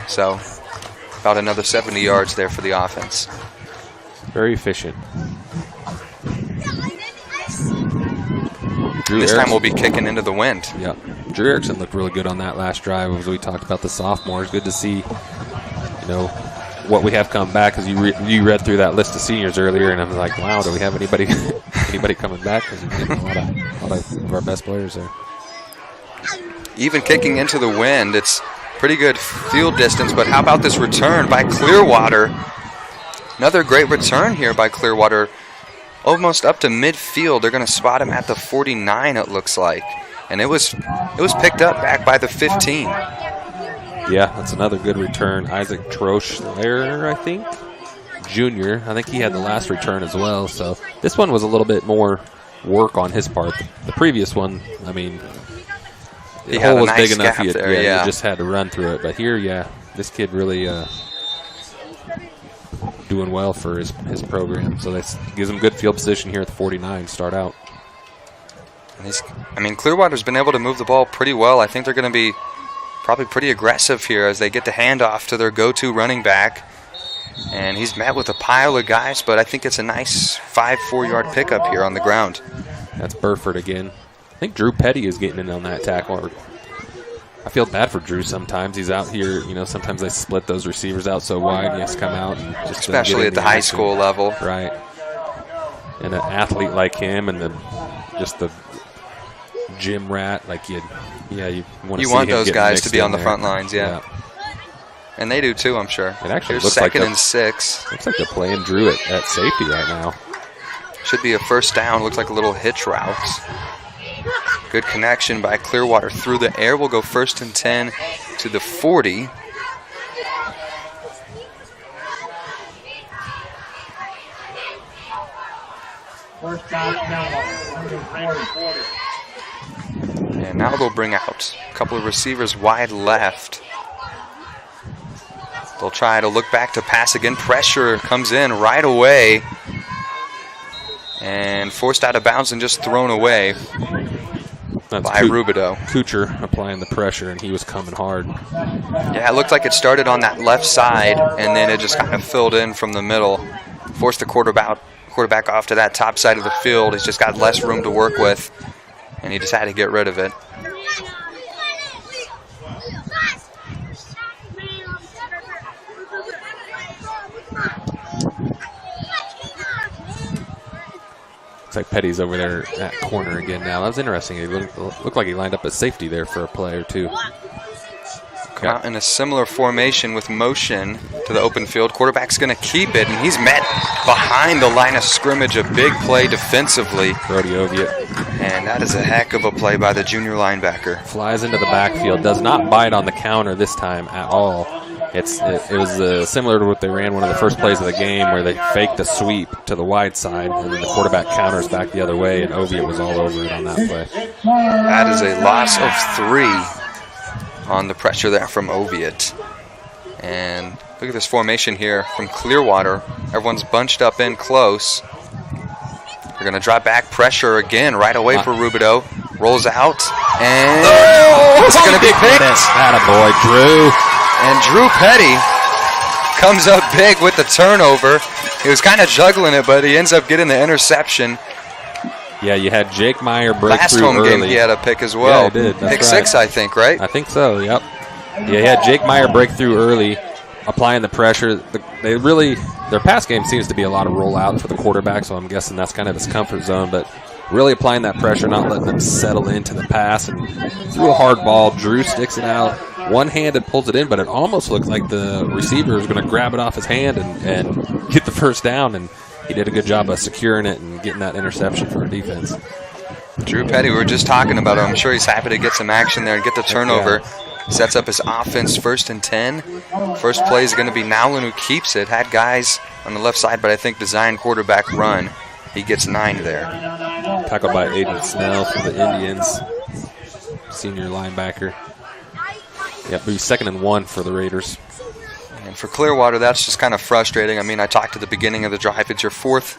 So about another 70 yards there for the offense.
Very efficient.
This time we'll be kicking into the wind.
Yeah. Drew Erickson looked really good on that last drive as we talked about the sophomores. Good to see, what we have come back, because you read through that list of seniors earlier, and I was like, wow, do we have anybody coming back? Because we're getting a lot of our best players there.
Even kicking into the wind, it's pretty good field distance, but how about this return by Clearwater? Another great return here by Clearwater. Almost up to midfield. They're going to spot him at the 49, it looks like. And it was picked up back by the 15.
Yeah, that's another good return. Isaac Troschler, I think, Jr. I think he had the last return as well. So this one was a little bit more work on his part. The previous one, I mean, the hole was big enough. You just had to run through it. But here, this kid really doing well for his program. So that gives him good field position here at the 49 start out.
Clearwater's been able to move the ball pretty well. I think they're going to be probably pretty aggressive here as they get the handoff to their go-to running back. And he's met with a pile of guys, but I think it's a nice 5-4-yard pickup here on the ground.
That's Burford again. I think Drew Petty is getting in on that tackle. I feel bad for Drew sometimes. He's out here, sometimes they split those receivers out so wide, and he has to come out. And just
especially at the high school level.
Right. And an athlete like him and the gym rat, like you want
those guys to be on the front lines, yeah. And they do too, I'm sure.
It actually
looks like 2nd and 6.
Looks like they're playing Drew at safety right now.
Should be a first down. Looks like a little hitch route. Good connection by Clearwater through the air. We'll go 1st and 10 to the 40.
First down,
and now they'll bring out a couple of receivers wide left. They'll try to look back to pass again. Pressure comes in right away. And forced out of bounds and just thrown away by Rubidoux.
Kuchar applying the pressure, and he was coming hard.
Yeah, it looked like it started on that left side, and then it just kind of filled in from the middle. Forced the quarterback off to that top side of the field. He's just got less room to work with, and he just had to get rid of it.
like Petty's over there at corner again now. That was interesting. He looked like he lined up at safety there for a play or two.
Come out in a similar formation with motion to the open field. Quarterback's going to keep it, and he's met behind the line of scrimmage. A big play defensively.
Brody Oviatt.
And that is a heck of a play by the junior linebacker.
Flies into the backfield. Does not bite on the counter this time at all. It was similar to what they ran one of the first plays of the game where they faked the sweep to the wide side, and then the quarterback counters back the other way, and Oviatt was all over it on that play.
That is a loss of 3 on the pressure there from Oviatt. And look at this formation here from Clearwater. Everyone's bunched up in close. They're going to drop back pressure again right away for Rubidoux. Rolls out, and it's going to be picked.
Attaboy, Drew.
And Drew Petty comes up big with the turnover. He was kind of juggling it, but he ends up getting the interception.
Yeah, you had Jake Meyer break
Last
through
home
early.
game he had a pick as well.
Yeah, he did. That's
Pick
right.
6, I think, right?
I think so, yep. Yeah, he had Jake Meyer break through early, applying the pressure. Their pass game seems to be a lot of rollout for the quarterback, so I'm guessing that's kind of his comfort zone, but really applying that pressure, not letting them settle into the pass, and threw a hard ball. Drew sticks it out. One-handed pulls it in, but it almost looked like the receiver was going to grab it off his hand and get the first down, and he did a good job of securing it and getting that interception for our defense.
Drew Petty, we were just talking about him. I'm sure he's happy to get some action there and get the turnover. Sets up his offense 1st and 10. First play is going to be Nowlin, who keeps it. Had guys on the left side, but I think designed quarterback run. He gets 9 there.
Tackled by Aiden Snell for the Indians. Senior linebacker. Yep, he's 2nd and 1 for the Raiders.
And for Clearwater, that's just kind of frustrating. I mean, I talked at the beginning of the drive. It's your fourth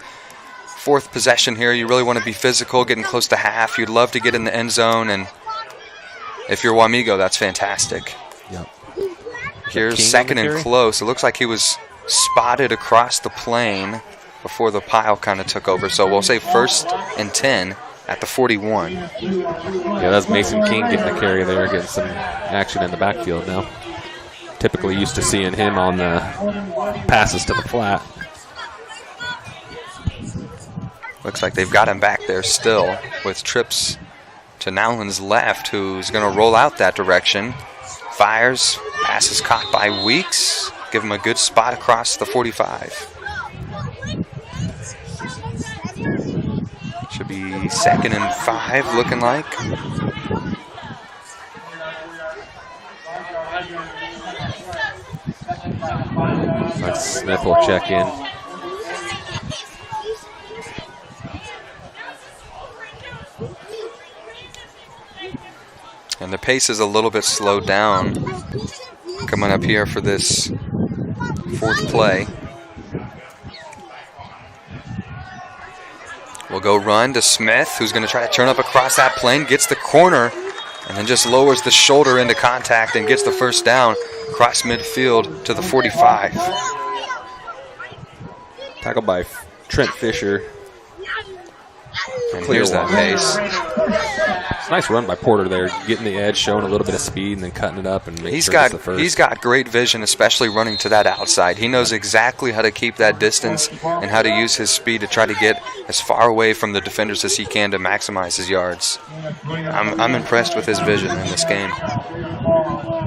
possession here. You really want to be physical, getting close to half. You'd love to get in the end zone, and if you're Wamego, that's fantastic.
Yep.
Here's 2nd and close. It looks like he was spotted across the plane before the pile kind of took over. So we'll say 1st and 10 at the 41.
Yeah, that's Mason King getting the carry there, getting some action in the backfield now. Typically used to seeing him on the passes to the flat.
Looks like they've got him back there still with trips to Nowlin's left, who's going to roll out that direction. Fires, pass is caught by Weeks. Give him a good spot across the 45. Should be 2nd and 5 looking like.
Smith will check in.
And the pace is a little bit slowed down coming up here for this 4th play. We'll go run to Smith, who's going to try to turn up across that plane, gets the corner, and then just lowers the shoulder into contact and gets the first down across midfield to the 45.
Tackled by Trent Fisher.
And here's that pace.
It's a nice run by Porter there, getting the edge, showing a little bit of speed, and then cutting it up and making sure it's the first.
He's got great vision, especially running to that outside. He knows exactly how to keep that distance and how to use his speed to try to get as far away from the defenders as he can to maximize his yards. I'm impressed with his vision in this game.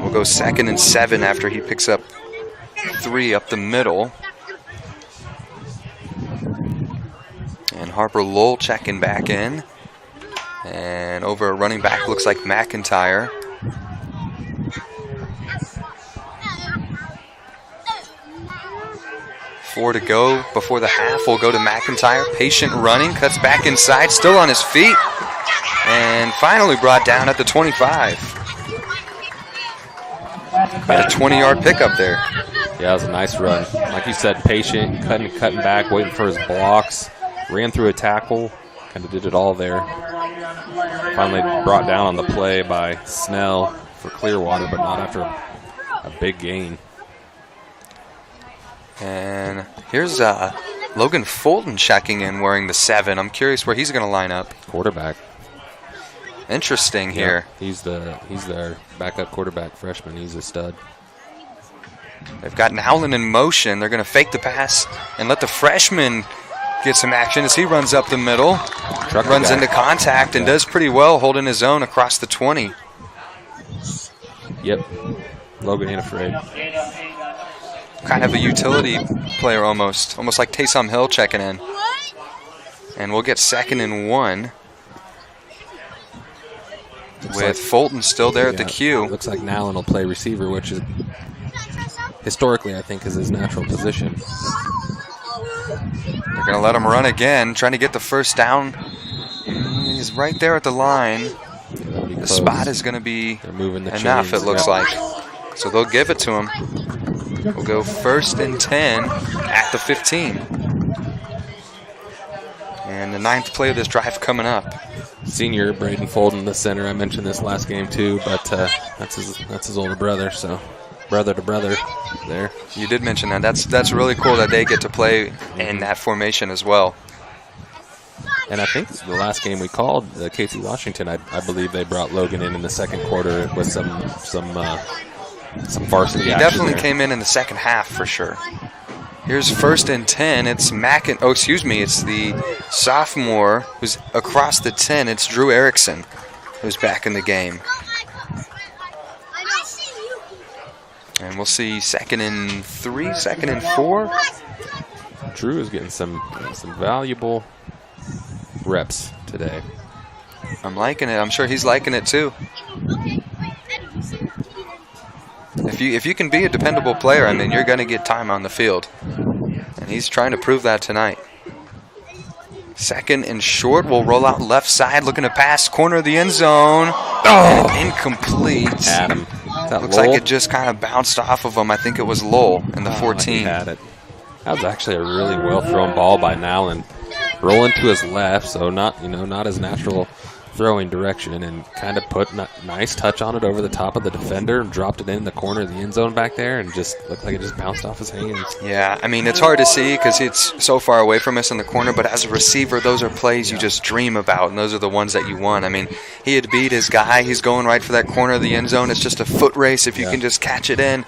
We'll go 2nd and 7 after he picks up 3 up the middle. And Harper Lowell checking back in. And over a running back looks like McIntyre. Four to go before the half. We'll go to McIntyre. Patient running, cuts back inside, still on his feet. And finally brought down at the 25. Got a 20-yard pickup there.
Yeah, that was a nice run. Like you said, patient, cutting back, waiting for his blocks. Ran through a tackle, kind of did it all there. Finally brought down on the play by Snell for Clearwater, but not after a big gain.
And here's Logan Fulton checking in wearing the 7. I'm curious where he's going to line up.
Quarterback.
Interesting here.
Yeah, he's their backup quarterback freshman. He's a stud.
They've got Nowlin in motion. They're going to fake the pass and let the freshman get some action as he runs up the middle. Runs
guy.
into contact and does pretty well, holding his own across the 20.
Yep. Logan ain't afraid.
Kind of a utility player almost like Taysom Hill checking in. And we'll get 2nd and 1 with Fulton still there at the cue.
Looks like Nallen will play receiver, which is historically, I think, is his natural position.
They're going to let him run again, trying to get the first down. He's right there at the line. The spot is going to be enough, it looks like. So they'll give it to him. We'll go 1st and 10 at the 15. And the 9th play of this drive coming up.
Senior Braden Fulton, the center. I mentioned this last game too, but that's his older brother, so brother to brother there.
You did mention that. That's really cool that they get to play in that formation as well.
And I think the last game we called, Casey Washington, I believe they brought Logan in the second quarter with some varsity
He
action
definitely
there.
came in the second half for sure. Here's 1st and 10. It's it's the sophomore who's across the 10. It's Drew Erickson who's back in the game. And we'll see 2nd and 3, 2nd and 4.
Drew is getting some valuable reps today.
I'm liking it. I'm sure he's liking it too. If you can be a dependable player, I mean, you're going to get time on the field. And he's trying to prove that tonight. 2nd and short. Will roll out left side, looking to pass corner of the end zone. Oh, incomplete.
Adam.
Looks like it just kind of bounced off of him. I think it was Lowell in the 14.
He had it. That was actually a really well thrown ball by Nowlin. Rolling to his left, so not his natural throwing direction, and kind of put a nice touch on it over the top of the defender and dropped it in the corner of the end zone back there, and just looked like it just bounced off his hands.
Yeah, I mean, it's hard to see because it's so far away from us in the corner, but as a receiver, those are plays you just dream about, and those are the ones that you want. I mean, he had beat his guy. He's going right for that corner of the end zone. It's just a foot race if you can just catch it in.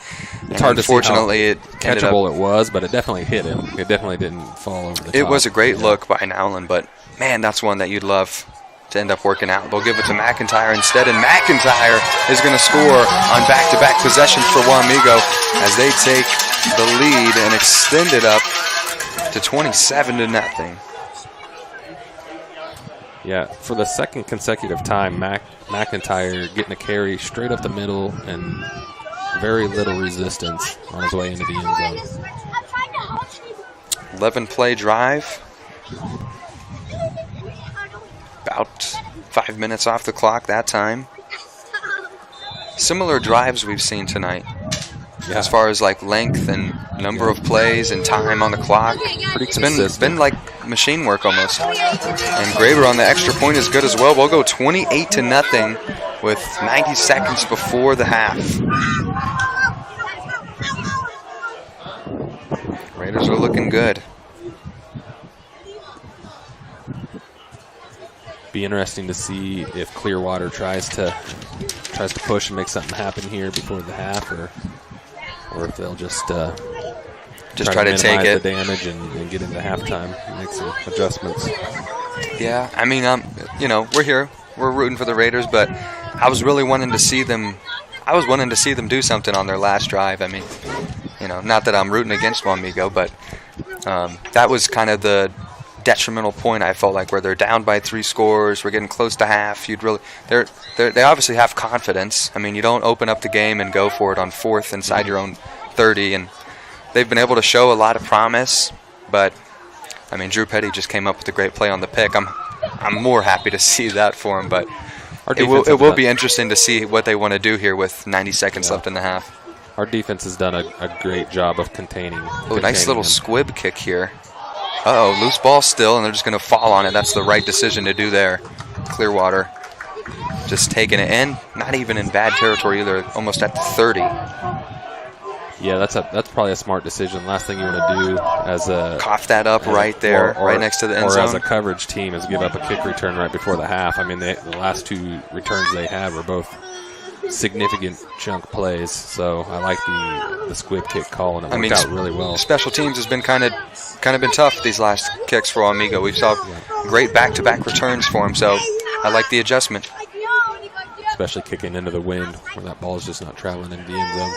It's hard to see how
it
catchable it was, but it definitely hit him. It definitely didn't fall over the top.
It was a great look by Nowlin, but, man, that's one that you'd love to end up working out. They'll give it to McIntyre instead, and McIntyre is going to score on back-to-back possessions for Wamego as they take the lead and extend it up to 27-0.
Yeah, for the second consecutive time, McIntyre getting a carry straight up the middle and very little resistance on his way into the end zone.
11-play drive. About 5 minutes off the clock that time. Similar drives we've seen tonight. Yeah. As far as like length and number of plays and time on the clock. It's been like machine work almost. And Graber on the extra point is good as well. We'll go 28-0 with 90 seconds before the half. Raiders are looking good.
Be interesting to see if Clearwater tries to push and make something happen here before the half, or if they'll just try to take it, the damage, and get into halftime and make some adjustments.
Yeah, I mean, we're here, we're rooting for the Raiders, but I was really wanting to see them. I was wanting to see them do something on their last drive. I mean, not that I'm rooting against Wamego, but that was kind of the detrimental point, I felt like, where they're down by 3 scores. We're getting close to half. They obviously have confidence. I mean, you don't open up the game and go for it on 4th inside your own 30, and they've been able to show a lot of promise. But I mean, Drew Petty just came up with a great play on the pick. I'm more happy to see that for him, but it will be interesting to see what they want to do here with 90 seconds left in the half.
Our defense has done a great job of containing.
Nice little squib kick here. Loose ball still, and they're just going to fall on it. That's the right decision to do there. Clearwater just taking it in. Not even in bad territory either, almost at the 30.
Yeah, that's probably a smart decision. Last thing you want to do as a...
Cough that up right there, right next to the end zone.
Or as a coverage team is give up a kick return right before the half. I mean, the last 2 returns they had were both significant chunk plays. So I like the squib kick call, and it worked out really well.
Special teams has been kind of been tough these last kicks for Wamego. We saw great back-to-back returns for him, so I like the adjustment.
Especially kicking into the wind where that ball is just not traveling into the end zone.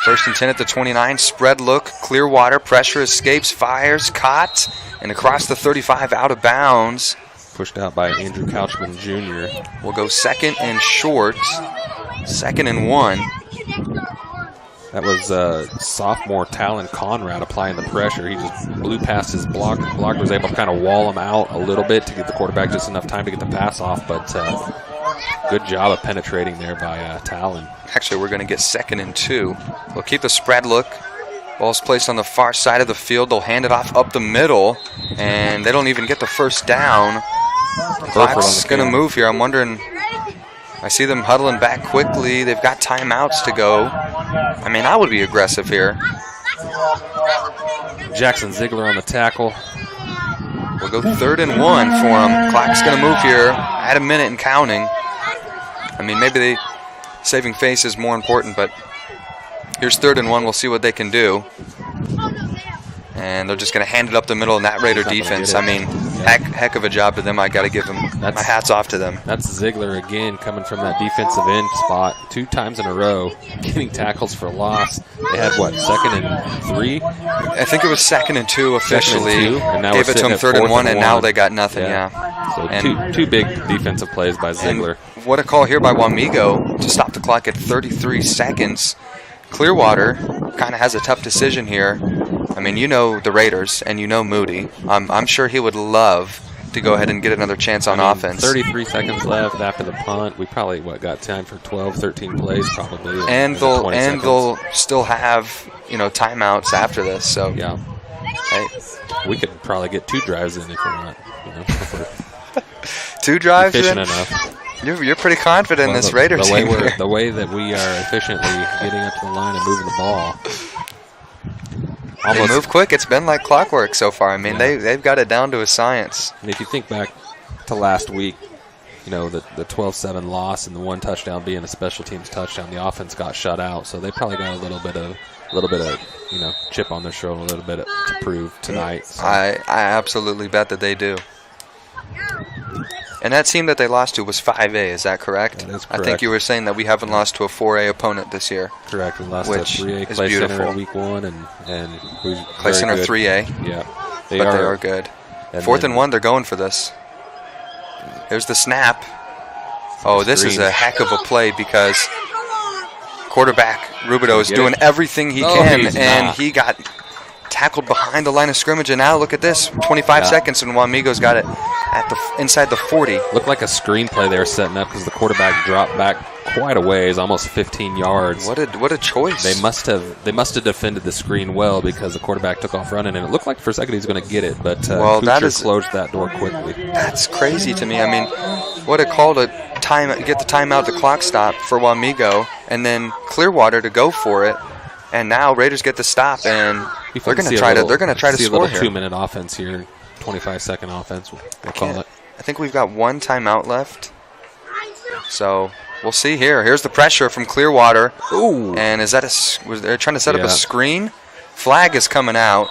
1st and 10 at the 29, spread look, Clearwater, pressure escapes, fires, caught, and across the 35 out of bounds.
Pushed out by Andrew Couchman Jr.
We'll go 2nd and short, 2nd and 1.
That was sophomore Talon Conrad applying the pressure. He just blew past his blocker. The blocker was able to kind of wall him out a little bit to give the quarterback just enough time to get the pass off, but good job of penetrating there by Talon.
Actually, we're going to get 2nd and 2. We'll keep the spread look. Ball's placed on the far side of the field. They'll hand it off up the middle, and they don't even get the first down. The clock's going to move here. I'm wondering, I see them huddling back quickly. They've got timeouts to go. I mean, I would be aggressive here.
Jackson Ziegler on the tackle.
We'll go 3rd and 1 for him. Clock's going to move here at a minute and counting. I mean, maybe saving face is more important, but here's 3rd and 1. We'll see what they can do. And they're just going to hand it up the middle in that Raider defense. I mean, heck of a job to them. I got to give them my hats off to them.
That's Ziegler again coming from that defensive end spot 2 times in a row, getting tackles for loss. They had, what, 2nd and 3?
I think it was 2nd and 2 officially.
2nd and 2, and now
gave it to them 3rd and 1, and now they got nothing,
So two big defensive plays by Ziegler.
What a call here by Wamego to stop the clock at 33 seconds. Clearwater kind of has a tough decision here. I mean, you know the Raiders, and you know Moody. I'm sure he would love to go ahead and get another chance on offense.
33 seconds left after the punt. We probably got time for 12, 13 plays probably.
And they'll still have timeouts after this. So
yeah,
hey,
we could probably get 2 drives in if we're not. If we're
2 drives
efficient
in?
enough.
You're pretty confident in this Raider team.
The way that we are efficiently getting up to the line and moving the ball.
They move quick. It's been like clockwork so far. I mean, they've got it down to a science.
And if you think back to last week, the 12-7 loss and the 1 touchdown being a special teams touchdown, the offense got shut out. So they probably got a little bit of chip on their shoulder, a little bit to prove tonight. So.
I absolutely bet that they do. And that team that they lost to was 5A, is that correct?
That is correct.
I think you were saying that we haven't lost to a 4A opponent this year.
Correct. We lost to 3A
is
Clay
beautiful.
Center in week 1, and
Clay Center 3A.
Yeah,
they are good. 4th and 1, they're going for this. Here's the snap. Oh, this is a heck of a play because quarterback Rubidoux is doing everything he can, and he got tackled behind the line of scrimmage, and now look at this, 25 seconds, and Wamego's got it at inside the 40.
Looked like a screenplay they were setting up because the quarterback dropped back quite a ways, almost 15 yards.
What a choice.
They must have defended the screen well because the quarterback took off running, and it looked like for a second he was going to get it, but Kuchar closed that door quickly.
That's crazy to me. I mean, what a call to get the timeout, the clock stop for Wamego, and then Clearwater to go for it. And now Raiders get the stop, and they're going to try to score here.
2-minute offense here, 25-second offense. We'll call it.
I think we've got 1 timeout left, so we'll see here. Here's the pressure from Clearwater.
Ooh!
And is that was they trying to set up a screen? Flag is coming out.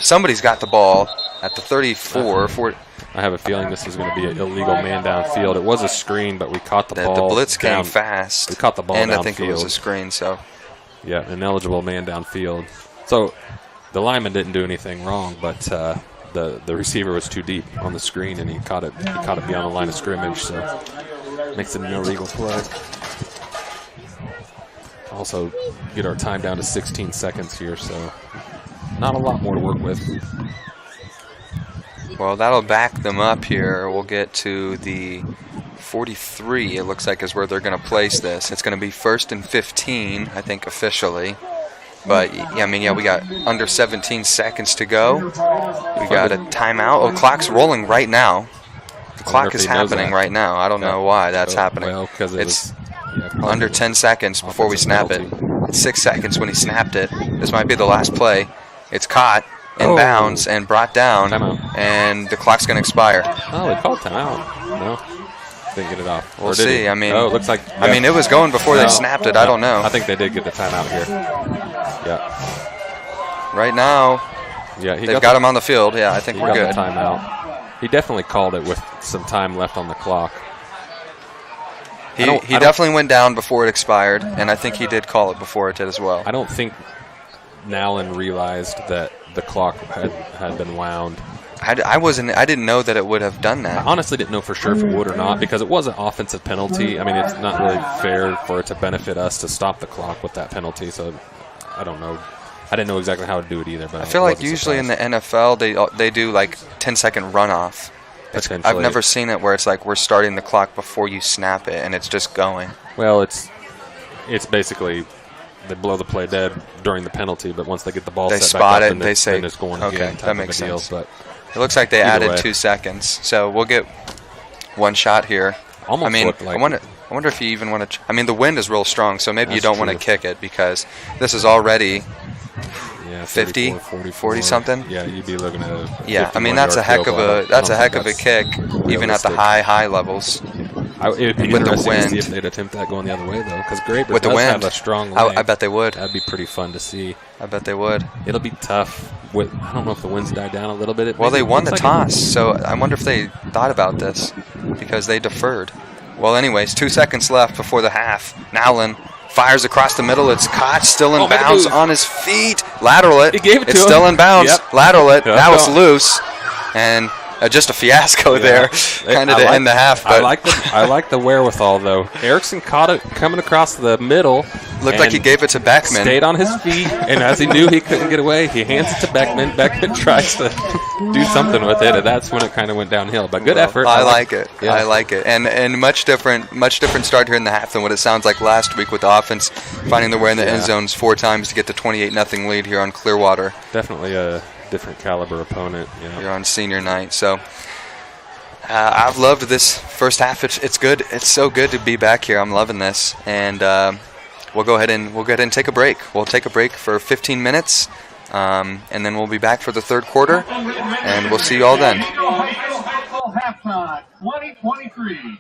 Somebody's got the ball at the 34.
I have a feeling this is going to be an illegal man downfield. It was a screen, but we caught the ball.
The blitz came fast.
We caught the ball
and
downfield.
I think it was a screen. So.
Yeah, an eligible man downfield. So the lineman didn't do anything wrong, but the receiver was too deep on the screen, and he caught it beyond the line of scrimmage, so makes it an illegal play. Also get our time down to 16 seconds here, so not a lot more to work with.
Well, that'll back them up here. We'll get to the 43, it looks like, is where they're going to place this. It's going to be 1st and 15, I think, officially. But, we got under 17 seconds to go. We got a timeout. Oh, clock's rolling right now. The clock is happening right now. I don't know why that's happening.
Well, because
it's under 10 seconds before we snap it. It's 6 seconds when he snapped it. This might be the last play. It's caught in bounds and brought down, and the clock's going to expire.
Oh, they called timeout. No. Didn't get it off.
We'll
Or did
see.
he?
I mean,
oh, it looks like.
I mean, it was going before they snapped it. I don't know.
I think they did get the timeout here. Yeah.
Right now,
Yeah,
they've got him on the field. Yeah, I think
he
we're
got
good.
the timeout. He definitely called it with some time left on the clock.
He definitely went down before it expired, and I think he did call it before it did as well.
I don't think Nowlin realized that the clock had been wound.
I didn't know that it would have done that.
I honestly didn't know for sure if it would or not because it was an offensive penalty. I mean, it's not really fair for it to benefit us to stop the clock with that penalty. So I don't know. I didn't know exactly how to do it either. But
I feel like usually in the NFL they do like 10-second runoff. I've never seen it where it's like we're starting the clock before you snap it and it's just going.
Well, it's basically they blow the play dead during the penalty, but once they get the ball
they
set
spot
back up,
it, they say,
then it's going
okay,
again.
that makes sense.
But
it looks like they added
way.
2 seconds, so we'll get one shot here.
Almost
I mean,
looked like
I wonder if you even want to. I mean, the wind is real strong, so maybe you don't want to
true.
kick it because this is already 50,
40
something.
Yeah, you'd be looking at a
Yeah, I mean that's a heck of a kick, even at the high levels.
It would be
with the
interesting to
wind.
see if they'd attempt that going the other way though, because Graber
With the
does
wind.
have a strong
I
leg.
bet they would.
That'd be pretty fun to see.
I bet they would.
It'll be tough. I don't know if the winds die down a little bit.
Well, they won the toss, so I wonder if they thought about this because they deferred. Well, anyways, 2 seconds left before the half. Nowlin fires across the middle. It's caught, still in bounds on his feet. Lateral it.
He gave it to
it's
him.
still in bounds.
Yep.
Lateral it.
Yep.
Now it's loose. And just a fiasco there, kind of to end the half. But
I like the wherewithal, though. Erickson caught it coming across the middle.
Looked like he gave it to Beckman.
Stayed on his feet, and as he knew he couldn't get away, he hands it to Beckman. Beckman tries to do something with it, and that's when it kind of went downhill. But good effort.
I like it.
Yeah.
I like it. And much different start here in the half than what it sounds like last week with the offense finding their way in the end zones 4 times to get the 28-0 lead here on Clearwater.
Definitely a different caliber opponent.
You're on senior night, so I've loved this first half. It's good. It's so good to be back here. I'm loving this, and we'll go ahead and take a break. We'll take a break for 15 minutes, and then we'll be back for the third quarter, and we'll see you all then.
Halftime, 2023.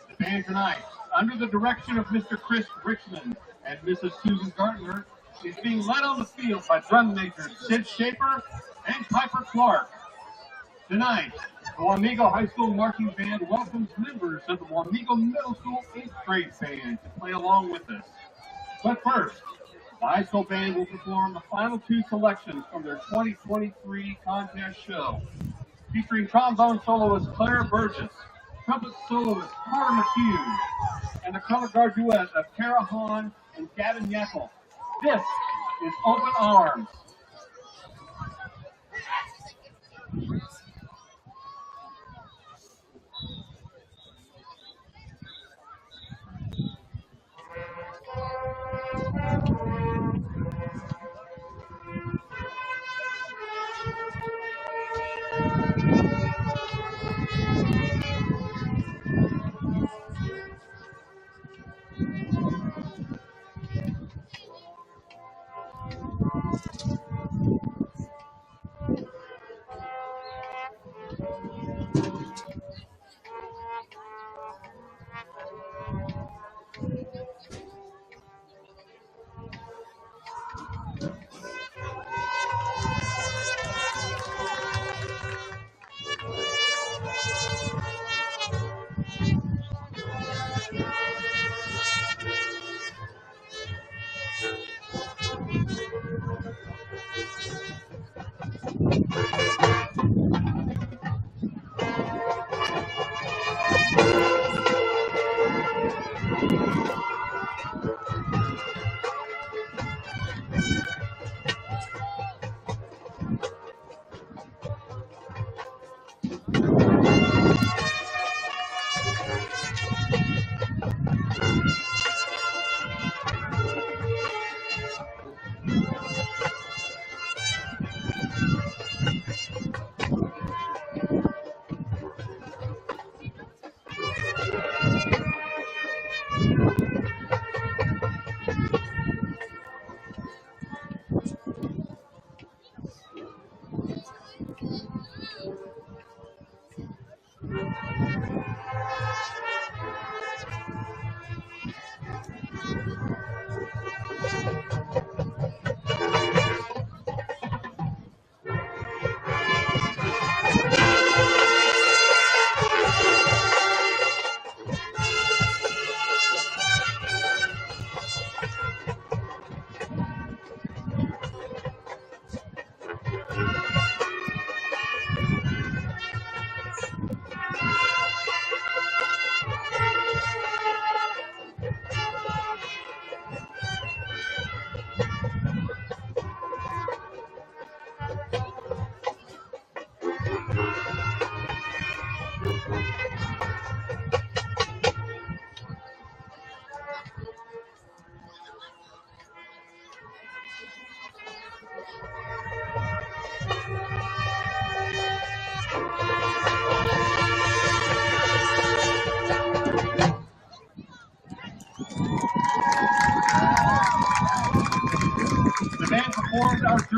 The band tonight, under the direction of Mr. Chris Richmond and Mrs. Susan Gartner, is being led on the field by drum majors Sid Schaefer and Piper Clark. Tonight, the Wamego High School Marching Band welcomes members of the Wamego Middle School 8th grade band to play along with us. But first, the high school band will perform the final 2 selections from their 2023 contest show, featuring trombone soloist Claire Burgess, trumpet soloist Carter McHugh, and the color guard duet of Kara Hahn and Gavin Yackel. This is Open Arms.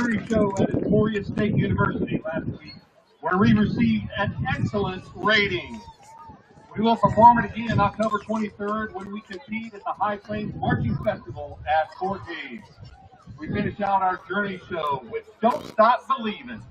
jury show at Emporia State University last week, where we received an excellent rating. We will perform it again October 23rd when we compete at the High Plains Marching Festival at Fort Hays. We finish out our journey show with Don't Stop Believin'.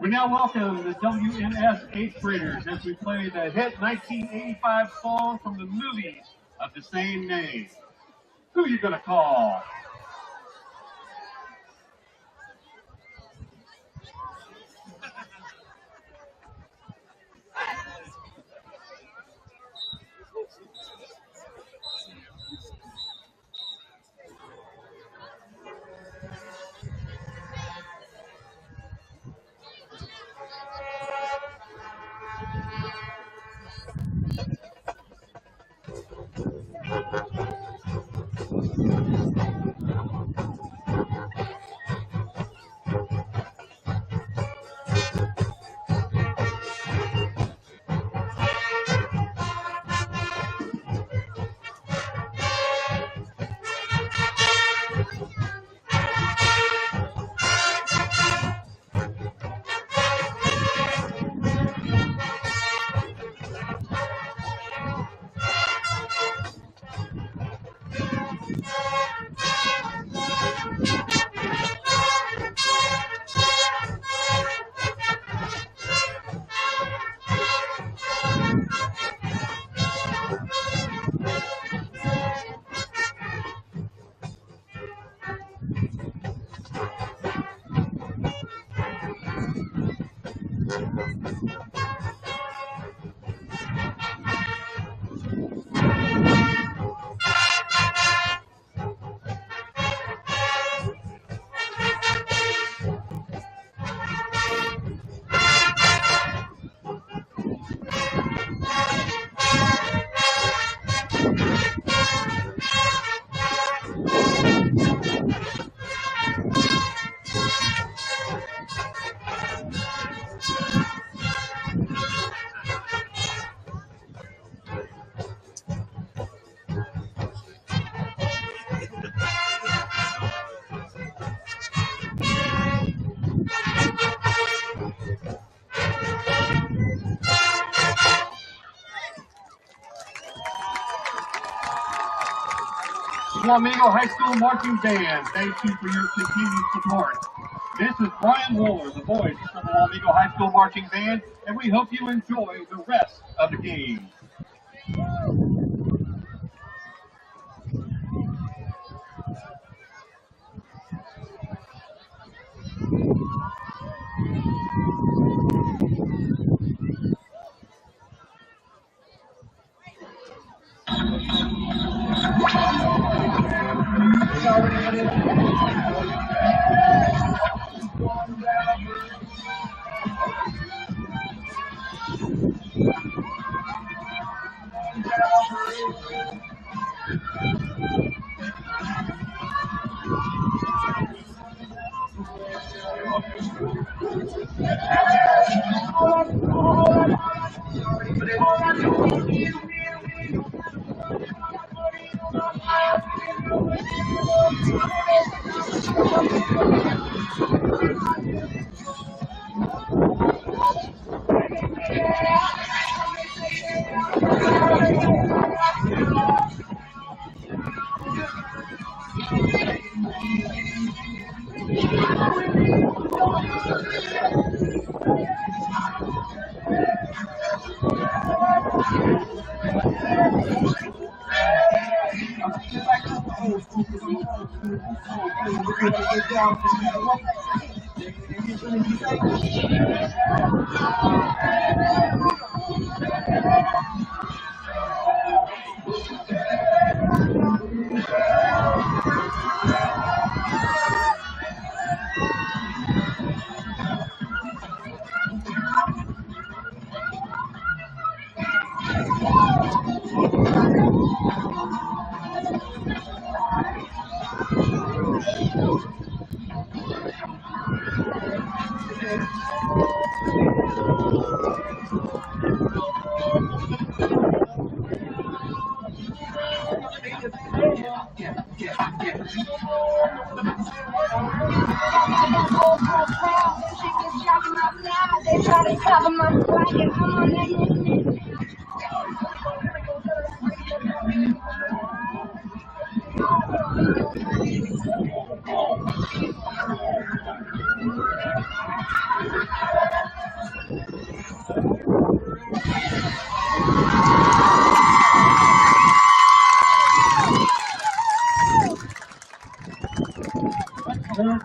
We now welcome the WNS 8th graders as we play the hit 1985 song from the movies of the same name. Who you gonna call? Wamego High School Marching Band. Thank you for your continued support. This is Brian Wooler, the voice of the Wamego High School Marching Band, and we hope you enjoy the rest of the game.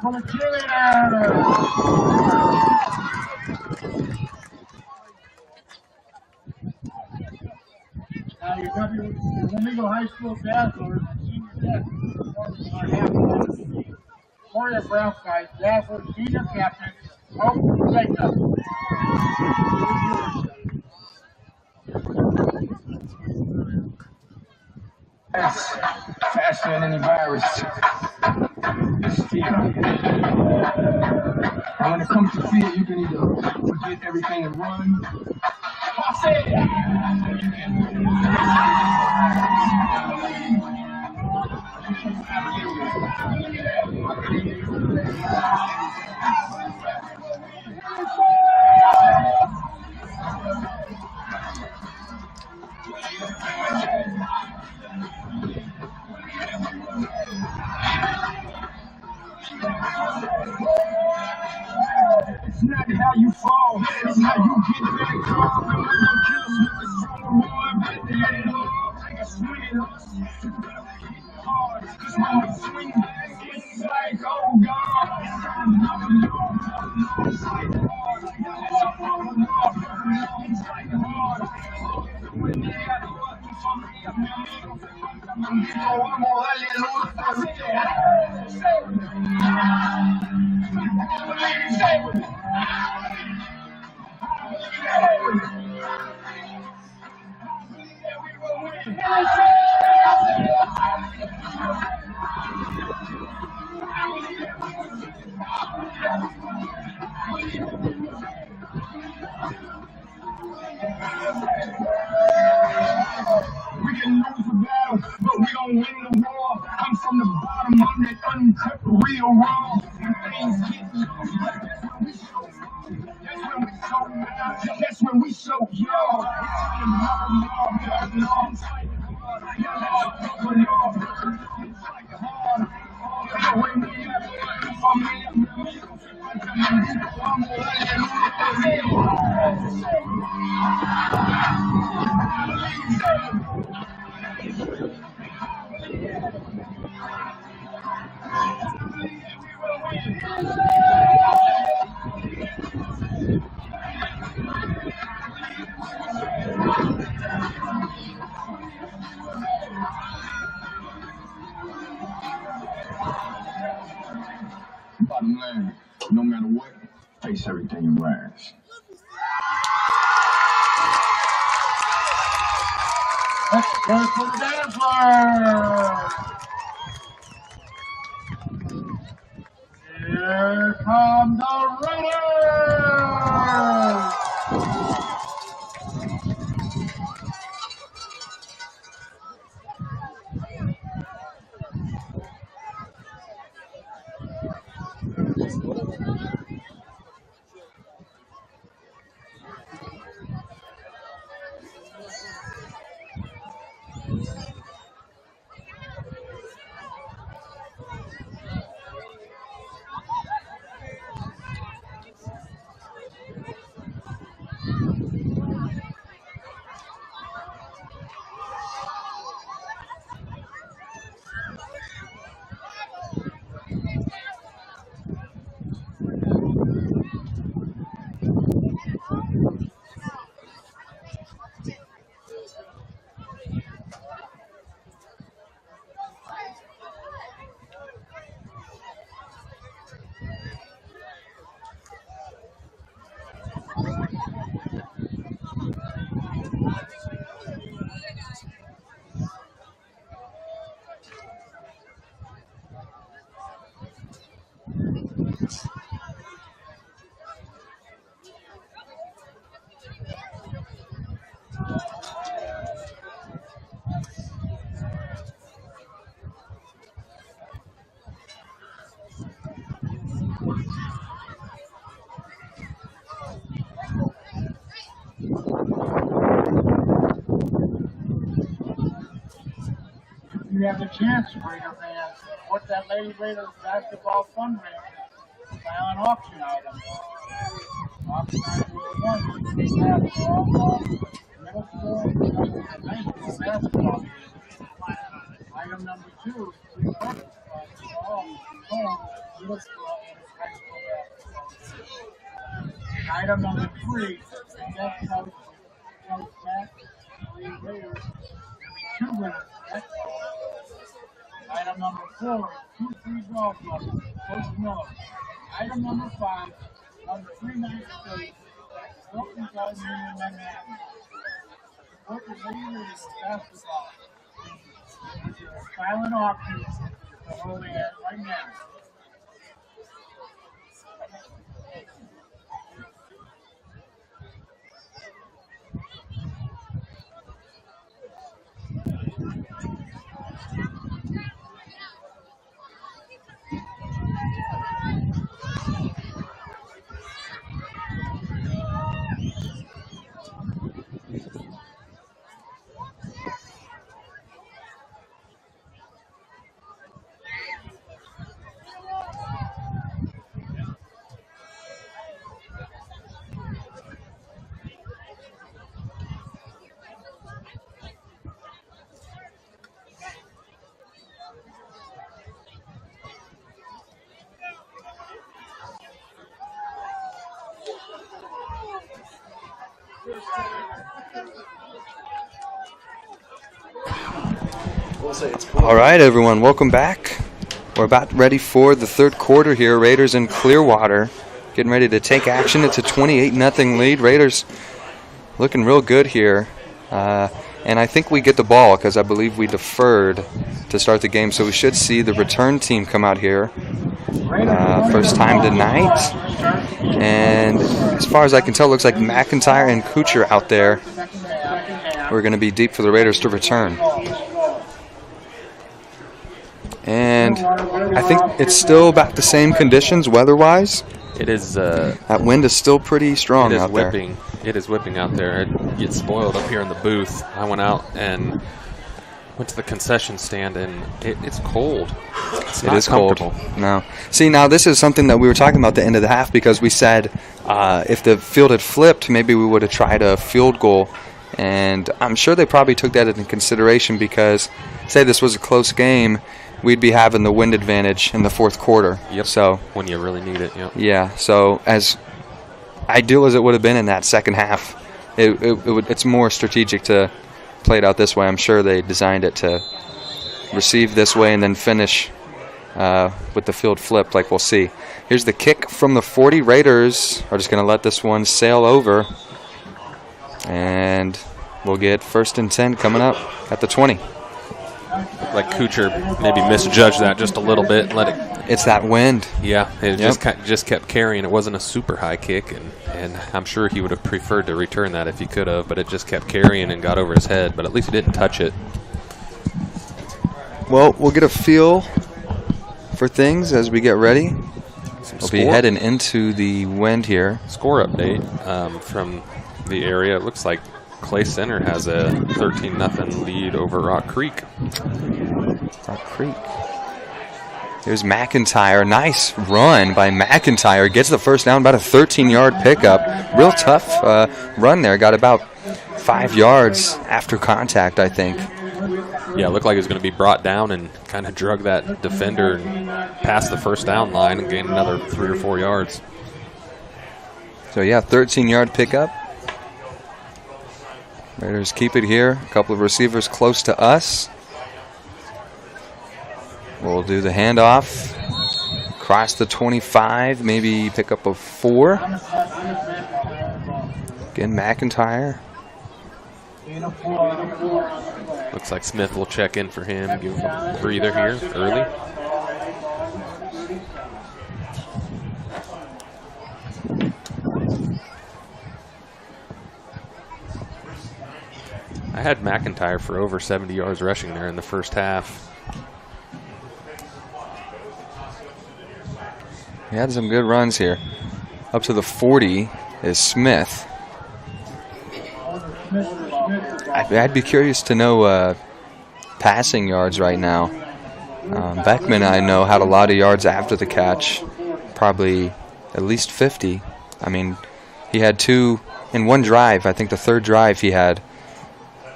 For the cheerleaders. Now your Wamego High School dazzlers and senior captains are half choreographed by Dazzler senior captain Hope Jacob.
Faster than any virus. Still. And when it comes to fear, you can either forget everything and run. I said, it's not how you fall, it's how you get back up. And when them killers with the stronger one, but they let it all take a swing. Hard, cause when we swing back, it's like, oh God. It's like hard. It's like hard. When they got to work for me, I'm vamos a darle luz por We can lose the battle, but we don't win the war. I'm from the bottom, I'm that uncut, real raw. When things get loose, that's when we show out. That's when we show y'all. It's Bottom line, no matter what, face everything and rise.
Let's go for the Dazzler. Here come the Raiders. You have the chance, Raider fans, to support that Lady Raiders basketball fundraiser by an auction item. Auction item number 1 is basketball, middle school, and high school basketball games. Item number 2 is free purchase funds for all home, middle school, and high school basketball games. Item number 3 is guest coach Matt, Lady Raiders. Two winners. Item number 4 is 2 free golf lessons, Coach Miller. Item number 5, number 3 stays, Hilton Garden Union Manhattan. Support the Lady Raiders basketball. Silent auction to hold it right now.
All right, everyone, welcome back. We're about ready for the third quarter here. Raiders in Clearwater getting ready to take action. It's a 28-0 lead. Raiders looking real good here. And I think we get the ball because I believe we deferred to start the game. So we should see the return team come out here. First time tonight. And as far as I can tell, it looks like McIntyre and Kuchar out there. We're going to be deep for the Raiders to return. And I think it's still about the same conditions weather-wise.
It is.
That wind is still pretty strong out there.
It is whipping out there. It gets spoiled up here in the booth. I went out and went to the concession stand, and it's cold.
It is cold. No. See, now this is something that we were talking about at the end of the half because we said if the field had flipped, maybe we would have tried a field goal And I'm sure they probably took that into consideration because, say this was a close game, we'd be having the wind advantage in the fourth quarter.
Yep.
So
when you really need it. Yep.
Yeah. So as ideal as it would have been in that second half, it's more strategic to play it out this way. I'm sure they designed it to receive this way and then finish with the field flipped, like we'll see. Here's the kick from the 40. Raiders are just going to let this one sail over. And we'll get 1st and 10 coming up at the 20.
Like Kuchar maybe misjudged that just a little bit and let it.
It's that wind.
Yeah, it just kept carrying. It wasn't a super high kick, and I'm sure he would have preferred to return that if he could have, but it just kept carrying and got over his head. But at least he didn't touch it.
Well, we'll get a feel for things as we get ready. We'll be heading into the wind here.
Score update from the area. It looks like Clay Center has a 13-0 lead over Rock Creek.
Rock Creek. Here's McIntyre. Nice run by McIntyre. Gets the first down, about a 13-yard pickup. Real tough run there. Got about 5 yards after contact, I think.
Yeah, it looked like it was going to be brought down and kind of drug that defender and past the first down line and gained another 3 or 4 yards.
So, yeah, 13-yard pickup. Raiders keep it here. A couple of receivers close to us. We'll do the handoff. Cross the 25, maybe pick up a 4. Again, McIntyre.
Looks like Smith will check in for him, give him a breather here early. I had McIntyre for over 70 yards rushing there in the first half.
He had some good runs here. Up to the 40 is Smith. I'd be curious to know passing yards right now. Beckman, I know, had a lot of yards after the catch. Probably at least 50. I mean, he had 2 in one drive. I think the third drive he had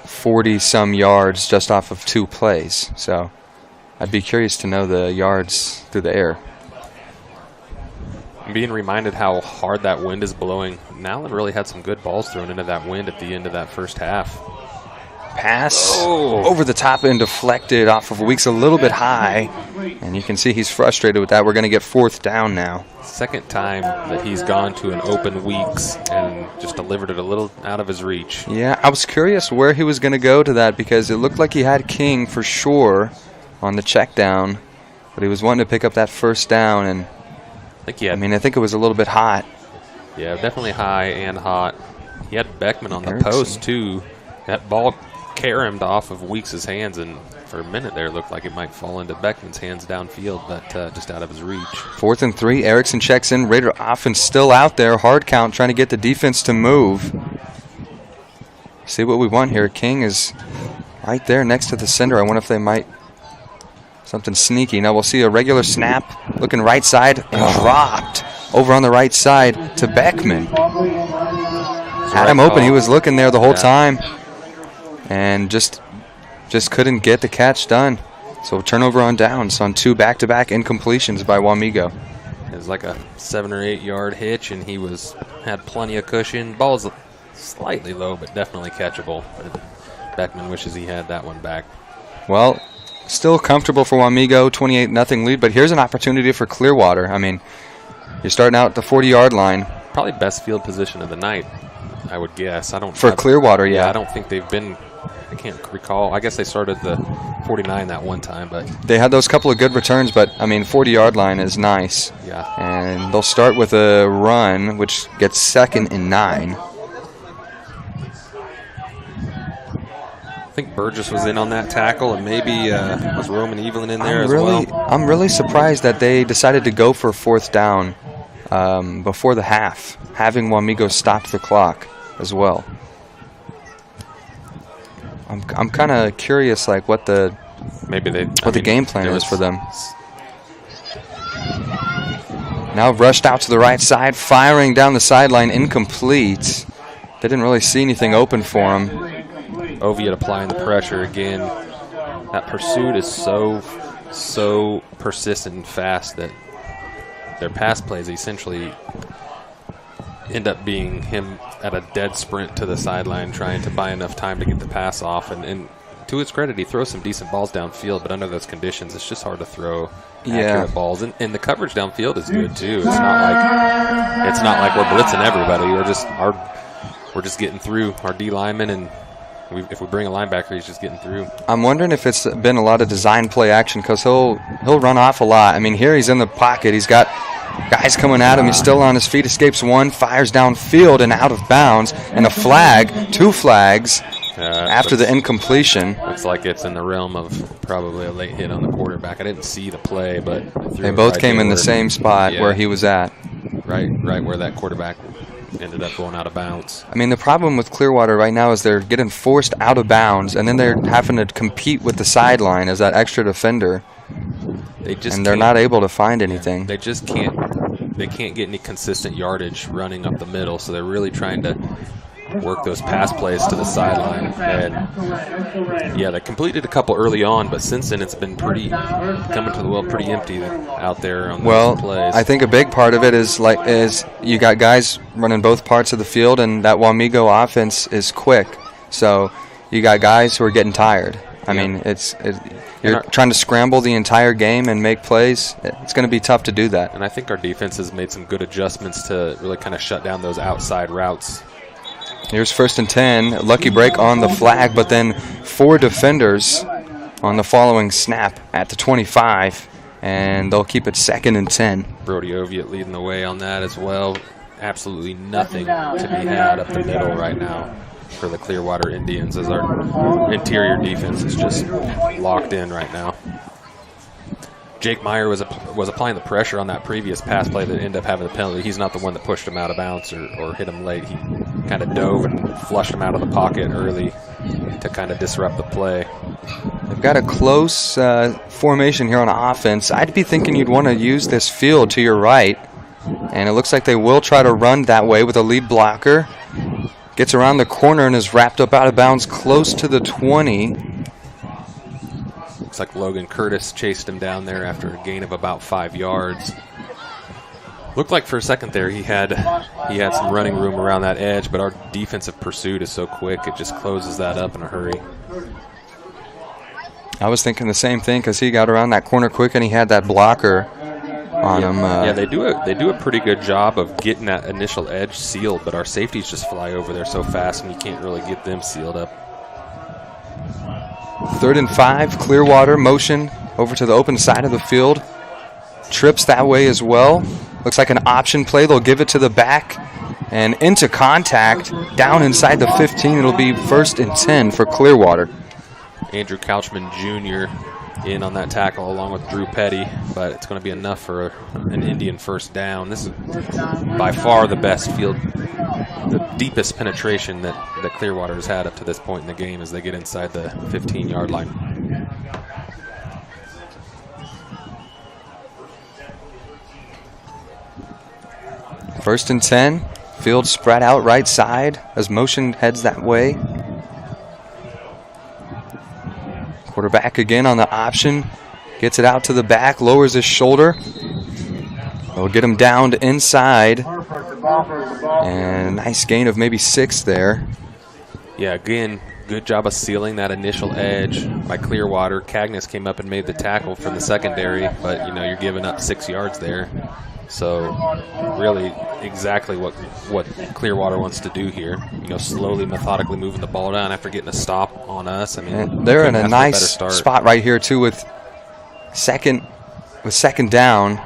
40-some yards just off of 2 plays. So I'd be curious to know the yards through the air.
I'm being reminded how hard that wind is blowing. Nowlin really had some good balls thrown into that wind at the end of that first half.
Pass over the top and deflected off of Weeks a little bit high. And you can see he's frustrated with that. We're going to get 4th down now.
Second time that he's gone to an open Weeks and just delivered it a little out of his reach.
Yeah, I was curious where he was going to go to that because it looked like he had King for sure on the check down. But he was wanting to pick up that first down. And I think it was a little bit hot.
Yeah, definitely high and hot. He had Beckman on the post, too. That ball caromed off of Weeks' hands, and for a minute there, it looked like it might fall into Beckman's hands downfield, but just out of his reach.
4th and 3. Erickson checks in. Raider offense still out there. Hard count, trying to get the defense to move. See what we want here. King is right there next to the center. I wonder if they might... something sneaky. Now we'll see a regular snap. Looking right side and dropped over on the right side to Beckman. Had him open. He was looking there the whole time. And just couldn't get the catch done. So turnover on downs on 2 back-to-back incompletions by Wamego.
It was like a 7 or 8 yard hitch, and he had plenty of cushion. Ball's slightly low, but definitely catchable. Beckman wishes he had that one back.
Well, still comfortable for Wamego, 28-0 lead. But here's an opportunity for Clearwater. I mean, you're starting out at the 40-yard line.
Probably best field position of the night, I would guess.
Clearwater, yeah.
I don't think they've been. I can't recall. I guess they started the 49 that one time, but
they had those couple of good returns. But I mean, 40-yard line is nice.
Yeah.
And they'll start with a run, which gets 2nd and 9.
I think Burgess was in on that tackle, and maybe was Roman Evelyn in there as well.
I'm really surprised that they decided to go for 4th down before the half, having Wamego stop the clock as well. I'm kind of curious, like what the game plan is for them. Now rushed out to the right side, firing down the sideline, incomplete. They didn't really see anything open for him.
Oviatt applying the pressure again. That pursuit is so persistent and fast that their pass plays essentially end up being him at a dead sprint to the sideline trying to buy enough time to get the pass off. And to his credit, he throws some decent balls downfield, but under those conditions, it's just hard to throw accurate balls. And the coverage downfield is good too. It's not like we're blitzing everybody. We're just getting through our D linemen, and if we bring a linebacker, he's just getting through.
I'm wondering if it's been a lot of design play action, because he'll run off a lot. I mean, here he's in the pocket. He's got guys coming at him. He's still on his feet. Escapes one, fires downfield and out of bounds, and a flag, 2 flags after the incompletion.
Looks like it's in the realm of probably a late hit on the quarterback. I didn't see the play, but
they both came in the same spot where he was at.
Right where that quarterback ended up going out of bounds.
I mean, the problem with Clearwater right now is they're getting forced out of bounds, and then they're having to compete with the sideline as that extra defender. They're not able to find anything.
They just can't. They can't get any consistent yardage running up the middle, so they're really trying to work those pass plays to the sideline. And yeah, they completed a couple early on, but since then it's been coming to the well pretty empty out there on those plays.
I think a big part of it is you got guys running both parts of the field, and that Wamego offense is quick. So you got guys who are getting tired. I mean, you're trying to scramble the entire game and make plays. It's going to be tough to do that.
And I think our defense has made some good adjustments to really kind of shut down those outside routes.
Here's 1st and 10. Lucky break on the flag, but then 4 defenders on the following snap at the 25, and they'll keep it 2nd and 10.
Brody Oviatt leading the way on that as well. Absolutely nothing to be had up the middle right now for the Clearwater Indians, as our interior defense is just locked in right now. Jake Meyer was applying the pressure on that previous pass play that ended up having the penalty. He's not the one that pushed him out of bounds or hit him late. He kind of dove and flushed him out of the pocket early to kind of disrupt the play.
They've got a close formation here on offense. I'd be thinking you'd want to use this field to your right, and it looks like they will try to run that way with a lead blocker. Gets around the corner and is wrapped up out of bounds close to the 20.
Looks like Logan Curtis chased him down there after a gain of about 5 yards. Looked like for a second there he had some running room around that edge, but our defensive pursuit is so quick it just closes that up in a hurry.
I was thinking the same thing, because he got around that corner quick and he had that blocker on him.
Yeah, they do a pretty good job of getting that initial edge sealed, but our safeties just fly over there so fast and you can't really get them sealed up.
3rd and 5, Clearwater motion over to the open side of the field. Trips that way as well. Looks like an option play. They'll give it to the back and into contact down inside the 15. It'll be 1st and 10 for Clearwater.
Andrew Couchman Jr. in on that tackle along with Drew Petty, but it's going to be enough for an Indian first down. This is by far the best field, the deepest penetration that Clearwater has had up to this point in the game as they get inside the 15-yard line.
First and 10, field spread out right side as motion heads that way. Quarterback again on the option, gets it out to the back, lowers his shoulder. They'll get him down to inside, and a nice gain of maybe 6 there.
Yeah, again, good job of sealing that initial edge by Clearwater. Cagnes came up and made the tackle from the secondary, but you're giving up 6 yards there. So really exactly what Clearwater wants to do here. Slowly, methodically moving the ball down after getting a stop on us. I mean,
they're in a nice spot right here too with second down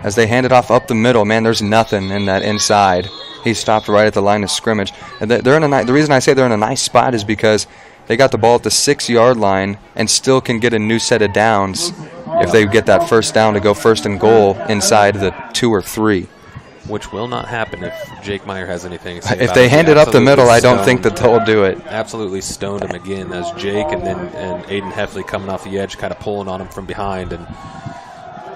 as they hand it off up the middle. Man, there's nothing in that inside. He stopped right at the line of scrimmage. And they're in the reason I say they're in a nice spot is because they got the ball at the 6-yard line and still can get a new set of downs if they get that first down to go 1st and goal inside the 2 or 3.
Which will not happen if Jake Meyer has anything to say
if they hand it up the middle, I don't think that they'll do it.
Absolutely stoned him again as Jake and Aiden Heffley coming off the edge, kind of pulling on him from behind, and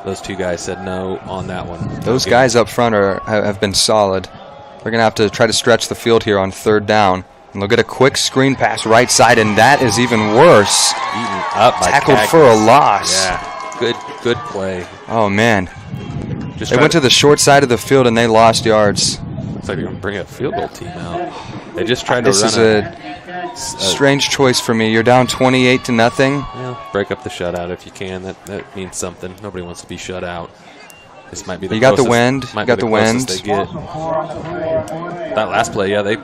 those 2 guys said no on that one.
Those guys up front have been solid. They're going to have to try to stretch the field here on 3rd down. And they'll get a quick screen pass right side, and that is even worse.
Eaten up by
Tackled
Cagnes.
for a loss.
Yeah, good play.
Oh, man.
Just
They went to the short side of the field, and they lost yards.
Looks like they're going to bring a field goal team out. They just tried to
This
run
is a strange choice for me. You're down 28-0.
Well, break up the shutout if you can. That means something. Nobody wants to be shut out. This might be the
You got the
closest-
wind.
might
You got
be
the
closest
wind.
They get. That last play, yeah, they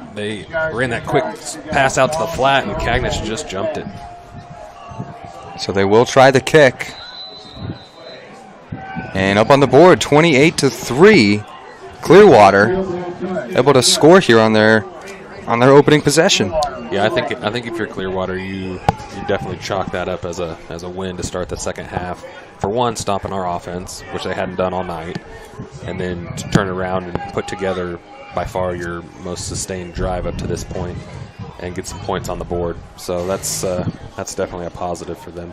ran that quick pass out to the flat, and Cagnes just jumped it.
So they will try the kick. And up on the board, 28-3. Clearwater able to score here on their opening possession.
Yeah, I think if you're Clearwater, you definitely chalk that up as a win to start the second half. For one, stopping our offense, which they hadn't done all night, and then to turn around and put together by far your most sustained drive up to this point and get some points on the board. So that's definitely a positive for them.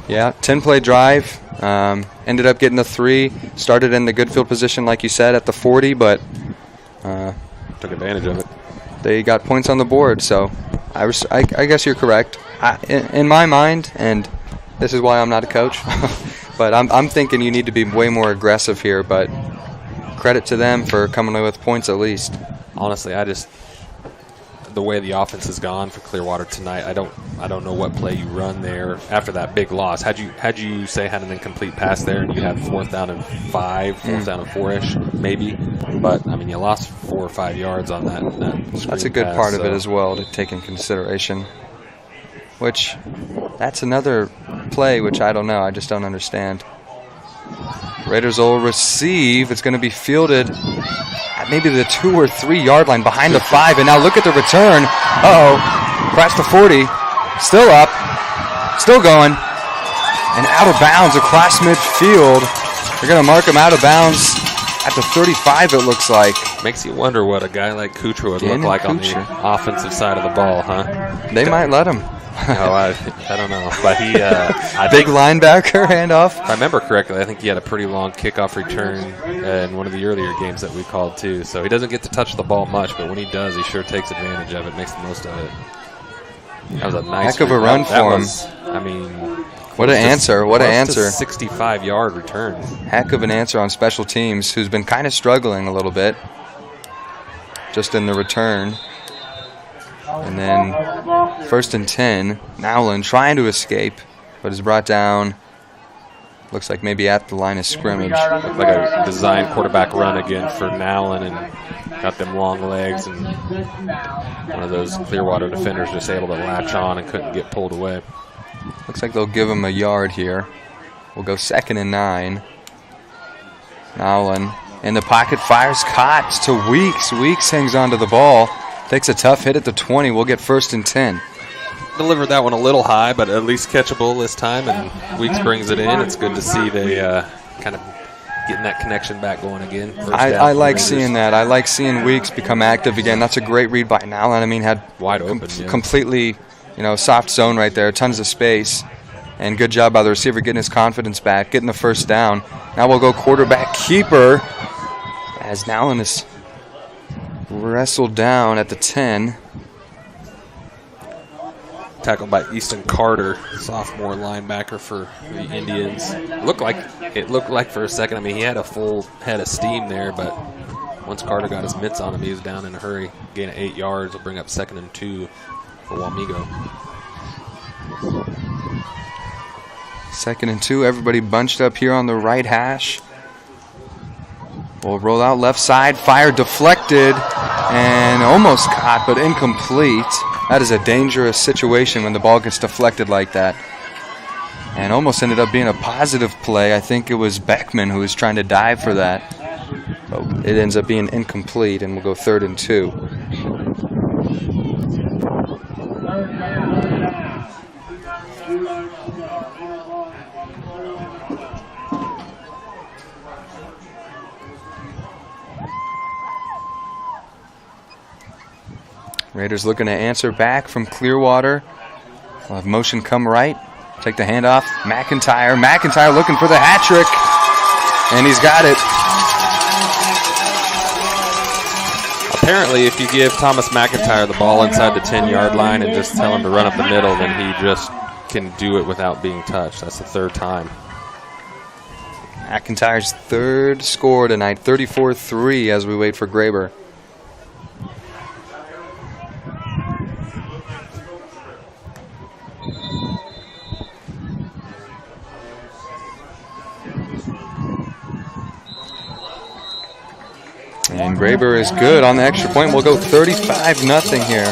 Yeah, 10-play drive. Ended up getting the 3. Started in the good field position, like you said, at the 40, but
Took advantage of it.
they got points on the board. So I guess you're correct. In my mind, and this is why I'm not a coach, but I'm thinking you need to be way more aggressive here, but credit to them for coming away with points at least.
Honestly, the way the offense has gone for Clearwater tonight, I don't know what play you run there after that big loss. Had you say had an incomplete pass there and you had 4th down and 5, 4th down and 4-ish maybe, but I mean you lost 4 or 5 yards on that
That's a good
pass,
part of
so.
it as well to take in consideration. Which, that's another play which I don't know. I just don't understand. Raiders will receive. It's going to be fielded at maybe the 2 or 3 yard line behind the 5. And now look at the return. Uh-oh. Crashed the 40. Still up. Still going. And out of bounds across midfield. They're going to mark him out of bounds at the 35, it looks like.
Makes you wonder what a guy like Kuchar would look
Daniel
like on the
Kuchar.
offensive side of the ball, huh?
They might let him.
No, I don't know. But he, I
Big
think,
linebacker handoff.
if I remember correctly, I think he had a pretty long kickoff return in one of the earlier games that we called too. So he doesn't get to touch the ball much, but when he does, he sure takes advantage of it, makes the most of it. That was a nice
Heck of a run
that
for him.
was, I mean,
What an answer. What an answer.
65-yard return.
Heck of an answer on special teams, who's been kind of struggling a little bit just in the return. And then 1st and 10, Nowlin trying to escape, but is brought down, looks like maybe at the line of scrimmage.
Looked like a design quarterback run again for Nowlin, and got them long legs, and one of those Clearwater defenders just able to latch on and couldn't get pulled away.
Looks like they'll give him a yard here. We'll go 2nd and 9. Nowlin in the pocket, fires, caught to Weeks. Weeks hangs onto the ball. Takes a tough hit at the 20. We'll get 1st and 10.
Delivered that one a little high, but at least catchable this time, and Weeks brings it in. It's good to see they kind of getting that connection back going again.
I like seeing that. I like seeing Weeks become active again. That's a great read by Nowlin. I mean, had
Wide open, yeah.
completely, soft zone right there, tons of space. And good job by the receiver getting his confidence back, getting the 1st down. Now we'll go quarterback keeper as Nowlin is wrestled down at the 10.
Tackled by Easton Carter, sophomore linebacker for the Indians. It looked like for a second, I mean, he had a full head of steam there, but once Carter got his mitts on him, he was down in a hurry. Gain of 8 yards will bring up 2nd and 2 for Wamego.
2nd and 2. Everybody bunched up here on the right hash. We'll roll out left side. Fire deflected and almost caught, but incomplete. That is a dangerous situation when the ball gets deflected like that. And almost ended up being a positive play. I think it was Beckman who was trying to dive for that. But it ends up being incomplete, and we'll go 3rd and 2. Raiders looking to answer back from Clearwater. We'll have motion come right. Take the handoff. McIntyre. McIntyre looking for the hat trick. And he's got it.
apparently, if you give Thomas McIntyre the ball inside the 10-yard line and just tell him to run up the middle, then he just can do it without being touched. That's the third time.
McIntyre's third score tonight, 34-3 as we wait for Graber. And Graber is good on the extra point. We'll go 35-0 here.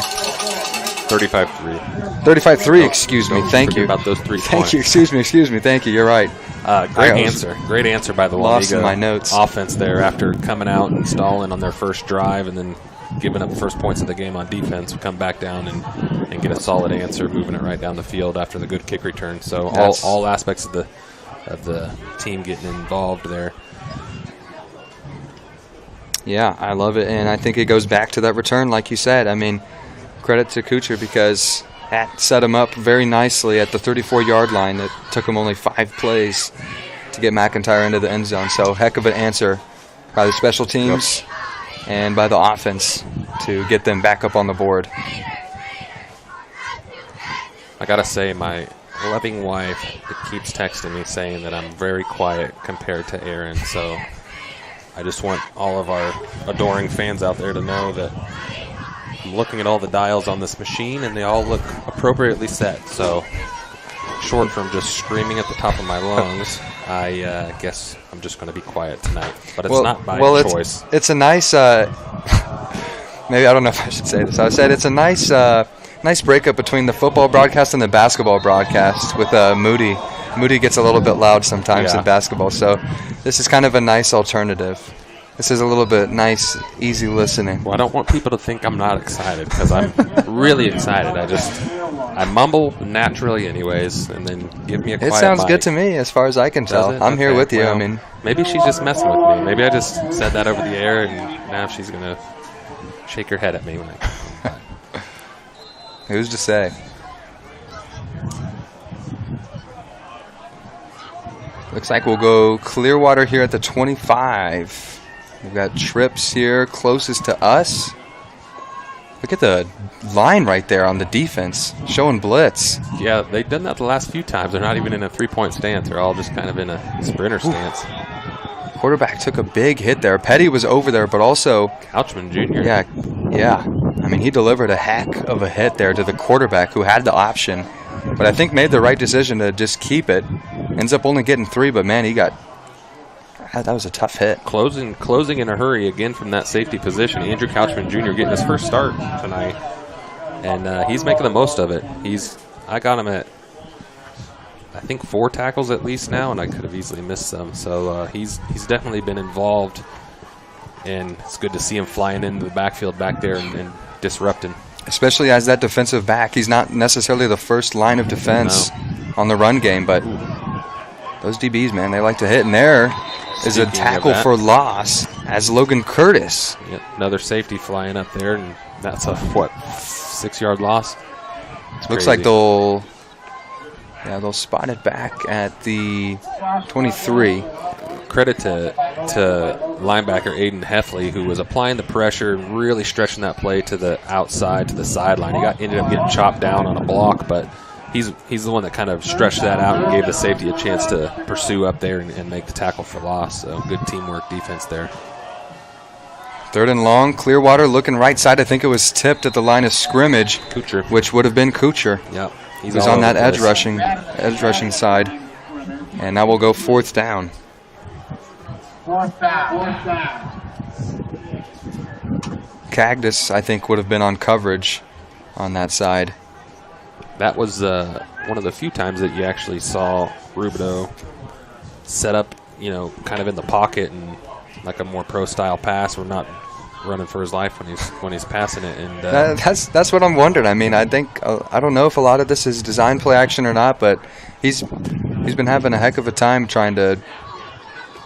35-3.
35-3, excuse me. Thank you.
About those 3 points.
Thank you. Excuse me. Thank you. You're right.
Great answer. Great answer by the
lost in my
Wamego
notes.
Offense there after coming out and stalling on their first drive and then giving up the first points of the game on defense. We come back down and get a solid answer, moving it right down the field after the good kick return. So all aspects of the team getting involved there.
Yeah, I love it, and I think it goes back to that return, like you said. I mean, credit to Kuchar because that set him up very nicely at the 34-yard line. It took him only 5 plays to get McIntyre into the end zone. So heck of an answer by the special teams and by the offense to get them back up on the board.
I got to say, my loving wife keeps texting me saying that I'm very quiet compared to Aaron, so I just want all of our adoring fans out there to know that I'm looking at all the dials on this machine, and they all look appropriately set. So, short from just screaming at the top of my lungs, I guess I'm just going to be quiet tonight. But it's not by choice.
It's a nice, maybe I don't know if I should say this. I said it's a nice breakup between the football broadcast and the basketball broadcast with Moody. Moody gets a little bit loud sometimes in basketball, so this is kind of a nice alternative. This is a little bit nice, easy listening.
Well, I don't want people to think I'm not excited because I'm really excited. I mumble naturally anyways, and then give me a quiet
It sounds
mic.
good to me as far as I can tell. I'm here with you.
Well,
I mean,
maybe she's just messing with me. Maybe I just said that over the air, and now she's going to shake her head at me when I
who's to say? Looks like we'll go Clearwater here at the 25. We've got Trips here closest to us. Look at the line right there on the defense, showing blitz.
Yeah, they've done that the last few times. They're not even in a 3-point stance. They're all just kind of in a sprinter stance.
Quarterback took a big hit there. Petty was over there, but also
Couchman Jr.
Yeah. I mean, he delivered a heck of a hit there to the quarterback who had the option, but I think made the right decision to just keep it. Ends up only getting 3, but man, that was a tough hit.
Closing in a hurry again from that safety position. Andrew Couchman Jr. getting his first start tonight, and he's making the most of it. I got him at, I think, 4 tackles at least now, and I could have easily missed some. So he's definitely been involved, and it's good to see him flying into the backfield back there and disrupting.
Especially as that defensive back. He's not necessarily the first line of defense on the run game, but those DBs, man, they like to hit. And there is a tackle for loss as Logan Curtis.
Yep, another safety flying up there, and that's a, 6-yard loss?
Looks like they'll spot it back at the 23.
Credit to linebacker Aiden Heffley, who was applying the pressure and really stretching that play to the outside, to the sideline. He ended up getting chopped down on a block, but he's the one that kind of stretched that out and gave the safety a chance to pursue up there and make the tackle for loss. So good teamwork defense there.
3rd and long. Clearwater looking right side. I think it was tipped at the line of scrimmage,
Kuchar,
which would have been Kuchar.
Yep,
He's on that edge rushing side. And now we'll go 4th down.
4th down.
Cagdis, I think, would have been on coverage on that side.
That was one of the few times that you actually saw Rubidoux set up, kind of in the pocket and like a more pro-style pass. We're not running for his life when he's passing it. And
that's what I'm wondering. I mean, I don't know if a lot of this is design play action or not, but he's been having a heck of a time trying to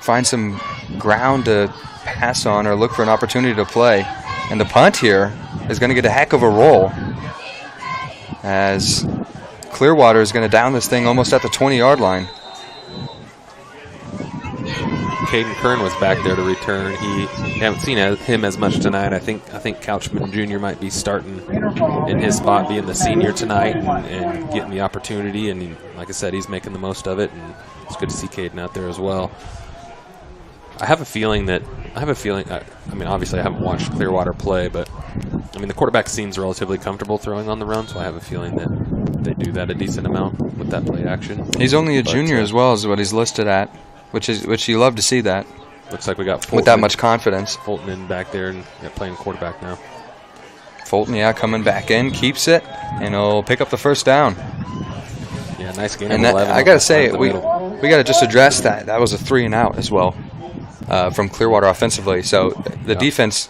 find some ground to pass on or look for an opportunity to play. And the punt here is going to get a heck of a roll as Clearwater is going to down this thing almost at the 20-yard line.
Caden Kern was back there to return. We haven't seen him as much tonight. I think Couchman Jr. might be starting in his spot, being the senior tonight and getting the opportunity. And like I said, he's making the most of it, and it's good to see Caden out there as well. I have a feeling, I mean, obviously I haven't watched Clearwater play, but I mean, the quarterback seems relatively comfortable throwing on the run, so I have a feeling that they do that a decent amount with that play action.
He's only a junior as well as what he's listed at, which you love to see that.
Looks like we got Fulton
with that much confidence.
Fulton in back there and playing quarterback now.
Fulton, yeah, coming back in, keeps it, and he'll pick up the first down.
Yeah, nice game.
And I got to say, we got to just address that. That was a 3 and out as well from Clearwater offensively. So the defense,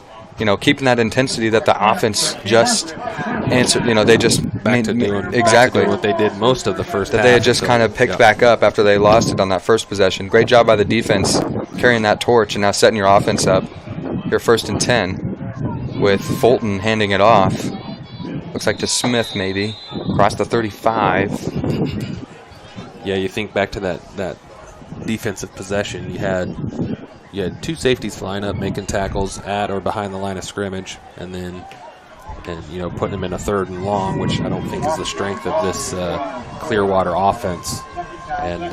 keeping that intensity that the offense just answered. They just
exactly what they did most of the first half.
They had just kind of picked back up after they lost it on that first possession. Great job by the defense carrying that torch and now setting your offense up. Your 1st and 10 with Fulton handing it off. Looks like to Smith maybe across the 35.
Yeah, you think back to that defensive possession. You had 2 safeties flying up, making tackles at or behind the line of scrimmage, and putting them in a 3rd and long, which I don't think is the strength of this Clearwater offense, and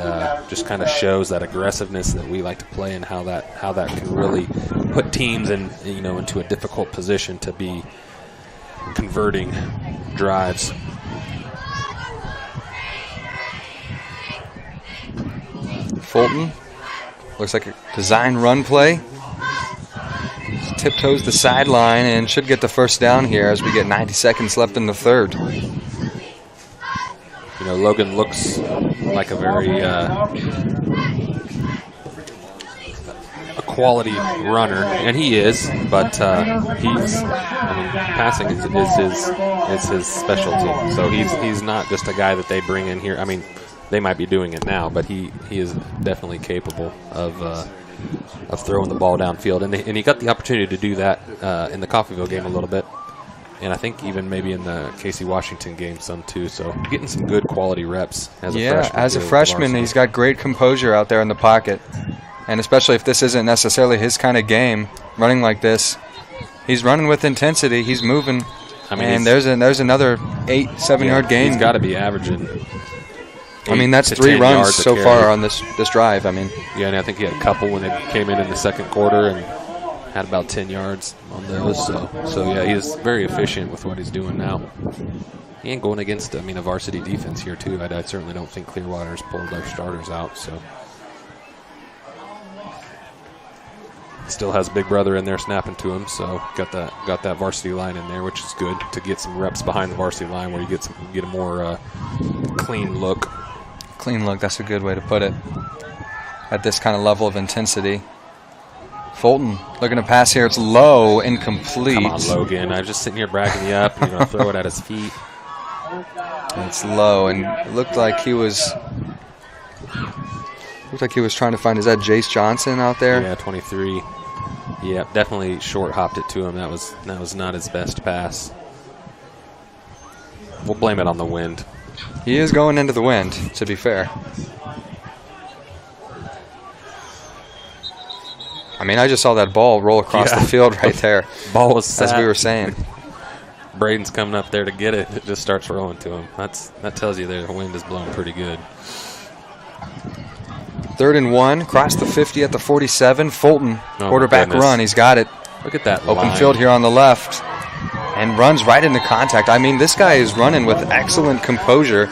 just kind of shows that aggressiveness that we like to play and how that can really put teams into a difficult position to be converting drives.
Fulton. Looks like a design run play. Tiptoes the sideline and should get the first down here as we get 90 seconds left in the 3rd.
Logan looks like a very a quality runner, and he is, but passing is his specialty. So he's not just a guy that they bring in here. I mean, they might be doing it now, but he is definitely capable of throwing the ball downfield. And he got the opportunity to do that in the Coffeyville game a little bit. And I think even maybe in the Casey Washington game some too. So getting some good quality reps as a freshman.
Yeah, as a freshman, he's got great composure out there in the pocket. And especially if this isn't necessarily his kind of game, running like this, he's running with intensity. He's moving. And there's another 7-yard gain.
He's got to be averaging.
That's 3 runs so far on this drive.
Yeah, and I think he had a couple when they came in the second quarter and had about 10 yards on those. So yeah, he's very efficient with what he's doing now. He ain't going against, a varsity defense here too. I certainly don't think Clearwater's pulled their starters out. So still has Big Brother in there snapping to him. So got that varsity line in there, which is good to get some reps behind the varsity line where you get a more clean look.
Clean look, that's a good way to put it. At this kind of level of intensity. Fulton looking to pass here. It's low, incomplete.
Come on, Logan. I was just sitting here bragging you up and throw it at his feet.
It's low, and it looked like he was trying to find, is that Jace Johnson out there?
Yeah, 23. Yeah, definitely short hopped it to him. That was not his best pass. We'll blame it on the wind.
He is going into the wind, to be fair. I just saw that ball roll across the field right there.
Ball was set.
As we were saying.
Braden's coming up there to get it. It just starts rolling to him. That tells you the wind is blowing pretty good.
3rd and 1, across the 50 at the 47. Fulton, quarterback run. He's got it.
Look at that
open
line.
Field here on the left. And runs right into contact. This guy is running with excellent composure.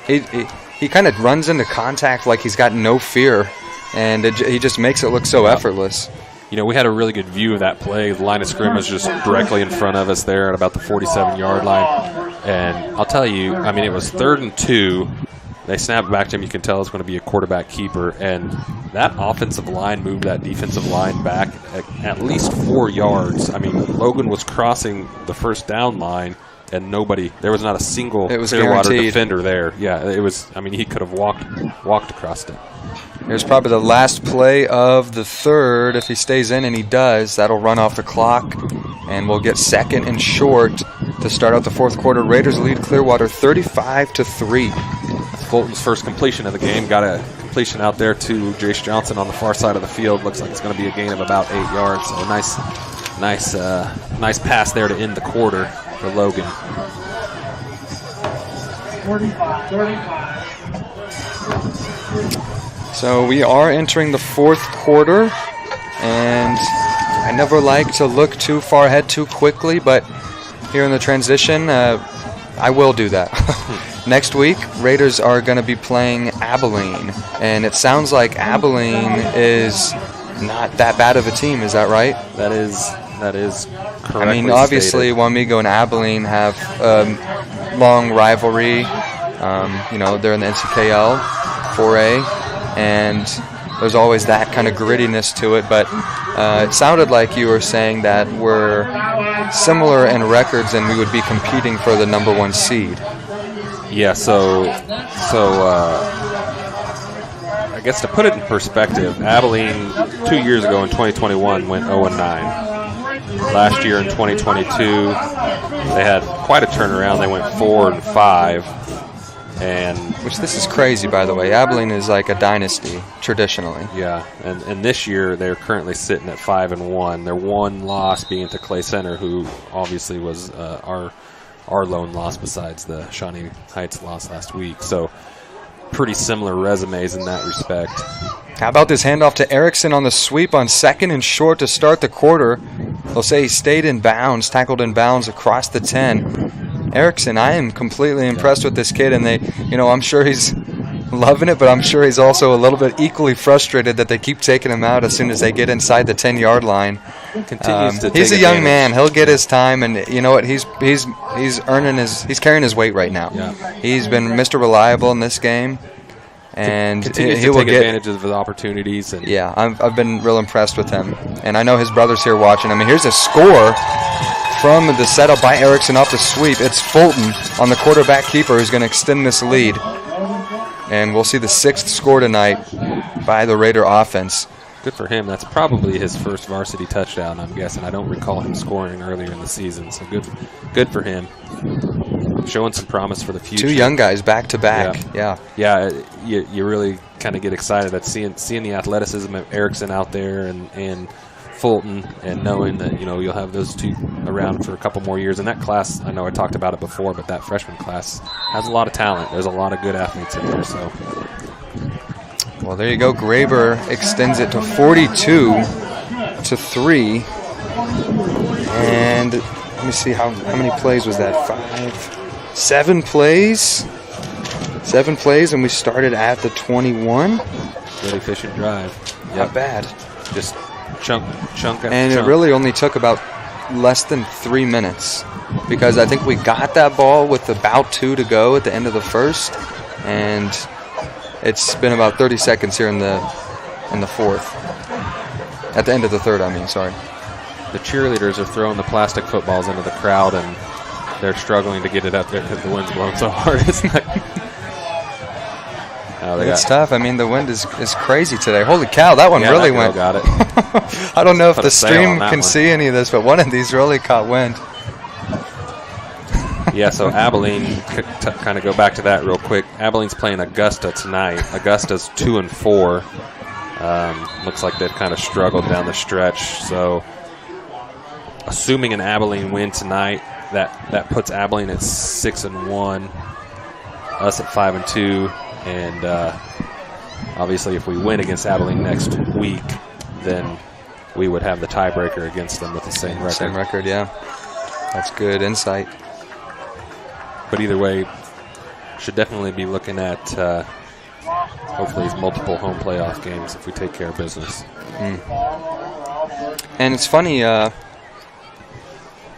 He kind of runs into contact like he's got no fear, and he just makes it look so effortless.
We had a really good view of that play. The line of scrimmage just directly in front of us there at about the 47-yard line. And I'll tell you, it was 3rd and 2. They snapped back to him. You can tell it's going to be a quarterback keeper. And that offensive line moved that defensive line back at least 4 yards. Logan was crossing the first down line, and there was not a single Clearwater defender there. Yeah, it was, he could have walked across it.
Here's probably the last play of the 3rd. If he stays in, and he does, that'll run off the clock, and we'll get 2nd and short to start out the 4th quarter. Raiders lead Clearwater 35-3.
Fulton's first completion of the game. Got a completion out there to Jace Johnson on the far side of the field. Looks like it's going to be a gain of about 8 yards. So a nice pass there to end the quarter for Logan.
35.
So we are entering the fourth quarter, and I never like to look too far ahead too quickly, but here in the transition, I will do that. Next week, Raiders are going to be playing Abilene, and it sounds like Abilene is not that bad of a team. Is that right?
That is correctly
I mean, obviously,
stated.
Wamego and Abilene have long rivalry. They're in the NCKL 4A, and there's always that kind of grittiness to it. But it sounded like you were saying that we're similar in records, and we would be competing for the #1 seed.
Yeah, so I guess to put it in perspective, Abilene 2 years ago in 2021 went 0-9. Last year in 2022, they had quite a turnaround. They went 4-5, and
Which this is crazy, by the way. Abilene is like a dynasty traditionally.
yeah, and this year they're currently sitting at 5-1. Their one loss being to Clay Center, who obviously was our lone loss besides the Shawnee Heights loss last week. So pretty similar resumes in that respect.
How about this handoff to Erickson on the sweep on 2nd and short to start the quarter? They'll say he stayed in bounds, tackled in bounds across the 10. Erickson, I am completely impressed with this kid, and I'm sure he's loving it, but I'm sure he's also a little bit equally frustrated that they keep taking him out as soon as they get inside the 10-yard line.
Continues to
he's a
take
young
advantage.
man. He'll get his time, and you know what? He's carrying his weight right now.
Yeah.
He's been Mr. Reliable in this game, and
Continues
he
to
will
take
get.
advantage of the opportunities. And
Yeah, I've been real impressed with him, and I know his brother's here watching. I mean, here's a score from the setup by Erickson off the sweep. It's Fulton on the quarterback keeper who's going to extend this lead, and we'll see the 6th score tonight by the Raider offense.
good for him. That's probably his first varsity touchdown, I'm guessing. I don't recall him scoring earlier in the season, so good for him. Showing some promise for the future.
2 young guys back to back. Yeah.
You really kind of get excited at seeing the athleticism of Erickson out there and Fulton, and knowing that you'll have those 2 around for a couple more years. And that class, I know I talked about it before, but that freshman class has a lot of talent. There's a lot of good athletes in there. So
Well, there you go. Graber extends it to 42-3. And let me see, how many plays was that? 7 plays. 7 plays, and we started at the 21.
good efficient drive.
Not bad.
Just chunk after
And
chunk.
it really only took about less than 3 minutes, because I think we got that ball with about 2 to go at the end of the first, and it's been about 30 seconds here in the fourth. At the end of the third, sorry.
The cheerleaders are throwing the plastic footballs into the crowd, and they're struggling to get it up there because the wind's blowing so hard. It's
It's tough. I mean, the wind is crazy today. Holy cow, that one really
that girl
went.
got it.
I don't know if
Put
the
a sail
stream
on that
can
one.
see any of this, but one of these really caught wind.
Yeah, so Abilene, kind of go back to that real quick. Abilene's playing Augusta tonight. Augusta's 2-4. Looks like they've kind of struggled down the stretch. So, assuming an Abilene win tonight, that puts Abilene at 6-1, us at 5-2, and obviously, if we win against Abilene next week, then we would have the tiebreaker against them with the same record.
Same record, yeah. That's good insight.
But either way, should definitely be looking at hopefully these multiple home playoff games if we take care of business.
And it's funny,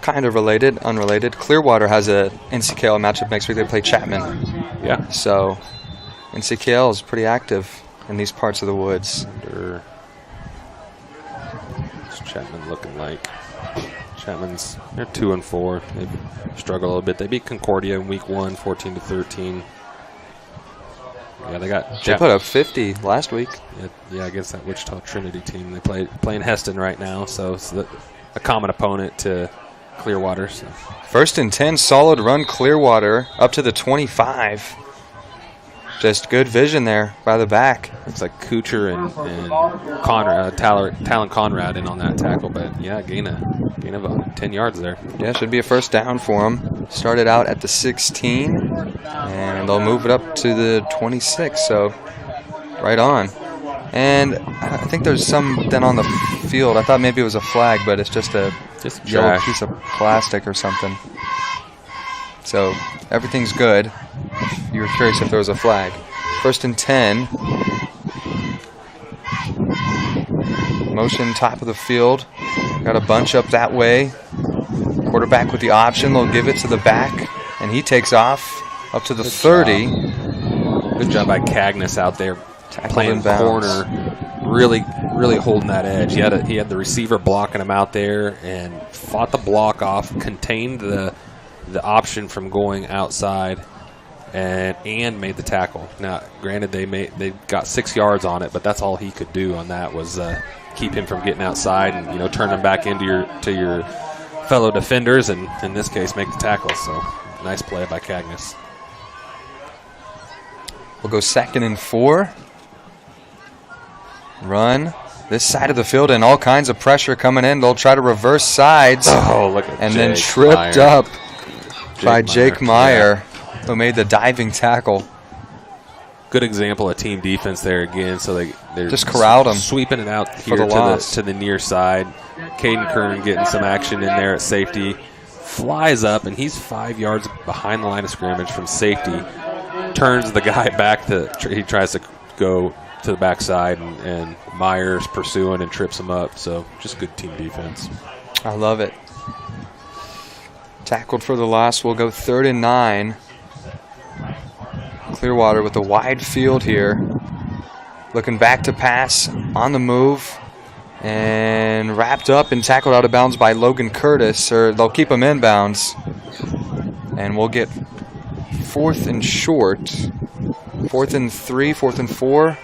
kind of related, unrelated. Clearwater has a NCKL matchup next week. They play Chapman.
Yeah.
So NCKL is pretty active in these parts of the woods.
What's Chapman looking like? Chapman's, they're 2-4. They've struggled a little bit. They beat Concordia in week 1, 14-13. Yeah, they
put up 50 last week.
Yeah, against that Wichita Trinity team. They playing Heston right now, so it's a common opponent to Clearwater. So.
1st and 10, solid run Clearwater up to the 25. Just good vision there by the back.
Looks like Kuchar and Conrad, Talon Conrad in on that tackle, but yeah, gain of 10 yards there.
Yeah, should be a first down for them. Started out at the 16, and they'll move it up to the 26, so right on. And I think there's something on the field. I thought maybe it was a flag, but it's just a yellow
trash.
piece of plastic or something. So everything's good. You were curious if there was a flag. First and 10. Motion top of the field. Got a bunch up that way. Quarterback with the option. They'll give it to the back, and he takes off up to the 30.
Good job by Cagnes out there playing
inbounds.
corner, really holding that edge. He had the receiver blocking him out there and fought the block off, contained the option from going outside, and made the tackle. Now, granted, they got 6 yards on it, but that's all he could do on that was keep him from getting outside and turn him back into your fellow defenders, and in this case, make the tackle. So nice play by Cagnes.
We'll go 2nd and 4. Run this side of the field, and all kinds of pressure coming in. They'll try to reverse sides.
Oh, look at
and
Jake
then tripped
Meyer.
up by Jake Meyer,
Yeah.
who made the diving tackle.
Good example of team defense there again. So they're
Just corralled him
sweeping it out here
the loss.
to the near side. Caden Kern getting some action in there at safety. Flies up, and he's 5 yards behind the line of scrimmage from safety. Turns the guy back he tries to go to the backside, and Myers pursuing and trips him up. So just good team defense.
I love it. Tackled for the loss. We'll go 3rd and 9. Clearwater with a wide field here. Looking back to pass on the move. And wrapped up and tackled out of bounds by Logan Curtis. Or they'll keep him inbounds. And we'll get 4th and short. 4th and 3, 4th and 4.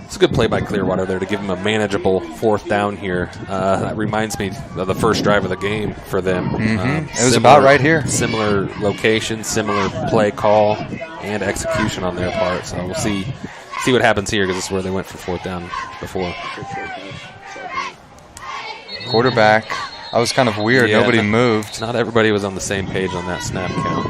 It's a good play by Clearwater there to give him a manageable 4th down here. That reminds me of the first drive of the game for them.
It was about right here.
Similar location, similar play call, and execution on their part. So we'll see what happens here, because this is where they went for 4th down before.
Quarterback. That was kind of weird.
Yeah,
Nobody moved.
Not everybody was on the same page on that snap count.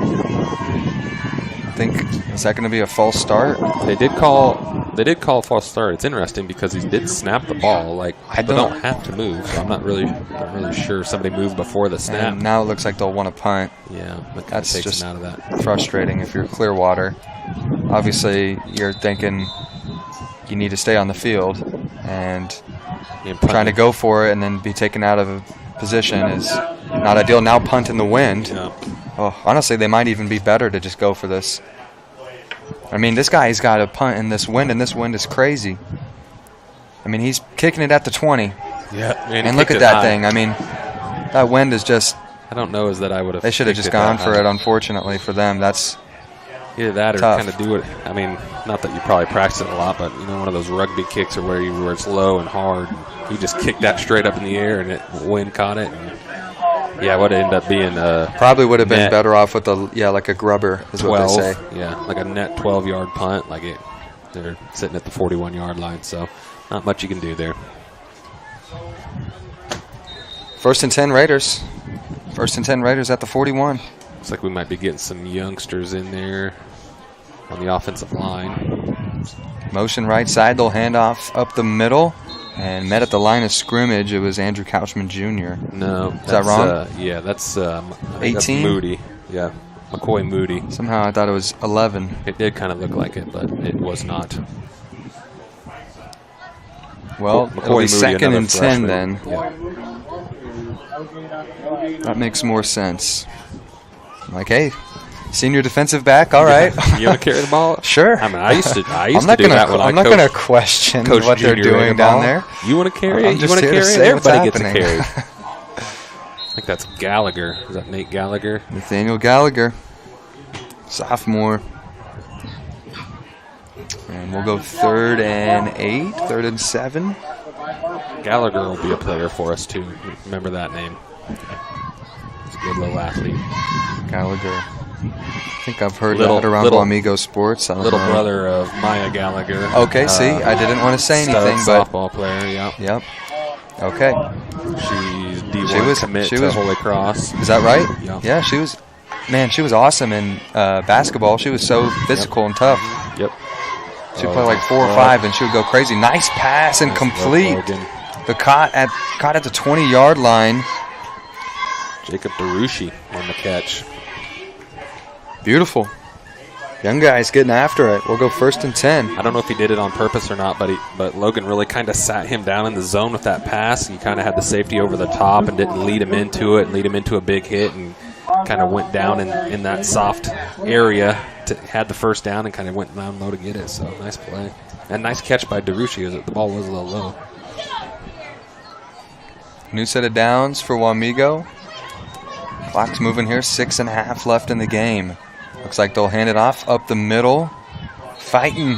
I think, is that going to be a false start?
They did call false start. It's interesting because he did snap the ball. Like, people don't have to move. So I'm not really sure somebody moved before the snap.
And now it looks like they'll want to punt.
Yeah,
That's
takes
just
him out of that.
frustrating if you're Clearwater. Obviously, you're thinking you need to stay on the field, and trying to go for it and then be taken out of a position is not ideal. Now punt in the wind.
Yeah.
Oh, honestly, they might even be better to just go for this. I mean, this guy's got a punt in this wind, and this wind is crazy. I mean, he's kicking it at the 20.
Yeah,
and look at that thing. I mean, that wind is just...
I don't know is that I would have...
They should have just gone for it, unfortunately, for them. That's
either that or
tough.
kind of do it. I mean, not that you probably practice it a lot, but, one of those rugby kicks or where it's low and hard. You just kick that straight up in the air, and wind caught it. And yeah, what ended up being
probably would have been better off with like a grubber is
12,
what they say.
Yeah, like a net 12-yard punt. They're sitting at the 41-yard line, so not much you can do there.
1st and 10 Raiders. 1st and 10 Raiders at the 41.
Looks like we might be getting some youngsters in there on the offensive line.
Motion right side. They'll hand off up the middle. And met at the line of scrimmage, it was Andrew Couchman Jr.
No.
Is that wrong?
Yeah, that's
18?
That's Moody. Yeah, McCoy Moody.
Somehow I thought it was 11.
It did kind of look like it, but it was not.
Well, it'll be 2nd and 10 then.
Yeah.
That makes more sense. Like, hey, senior defensive back, all right.
You want to carry the ball?
Sure.
I mean, I used to do that when
I'm not going to question
Coach
what they're
Junior
doing down there.
You want to carry it?
I'm
You
just
want to
here to
carry it?
say what's
Everybody gets a
happening.
carry. I think that's Gallagher. Is that Nate Gallagher?
Nathaniel Gallagher, sophomore. And we'll go 3rd and 8, 3rd and 7.
Gallagher will be a player for us, too. Remember that name. He's a good little athlete.
Gallagher. I think I've heard that around Wamego sports.
Little brother of Maya Gallagher.
Okay, see, I didn't want to say anything, but
softball player, yeah.
Yep. Okay.
She's D1 commit to Holy Cross.
Is that right?
Yeah.
Yeah, she was awesome in basketball. She was so physical and tough.
Yep.
She'd play like 4 or 5, and she would go crazy. Nice pass and complete. The caught at the 20-yard line.
Jacob DeRushi on the catch.
Beautiful. Young guys getting after it. We'll go 1st and 10.
I don't know if he did it on purpose or not, but Logan really kind of sat him down in the zone with that pass. He kind of had the safety over the top and didn't lead him into it and lead him into a big hit, and kind of went down in that soft area, had the first down and kind of went down low to get it. So nice play. And nice catch by DeRushi. The ball was a little low.
New set of downs for Wamego. Clock's moving here, 6.5 left in the game. Looks like they'll hand it off up the middle. Fighting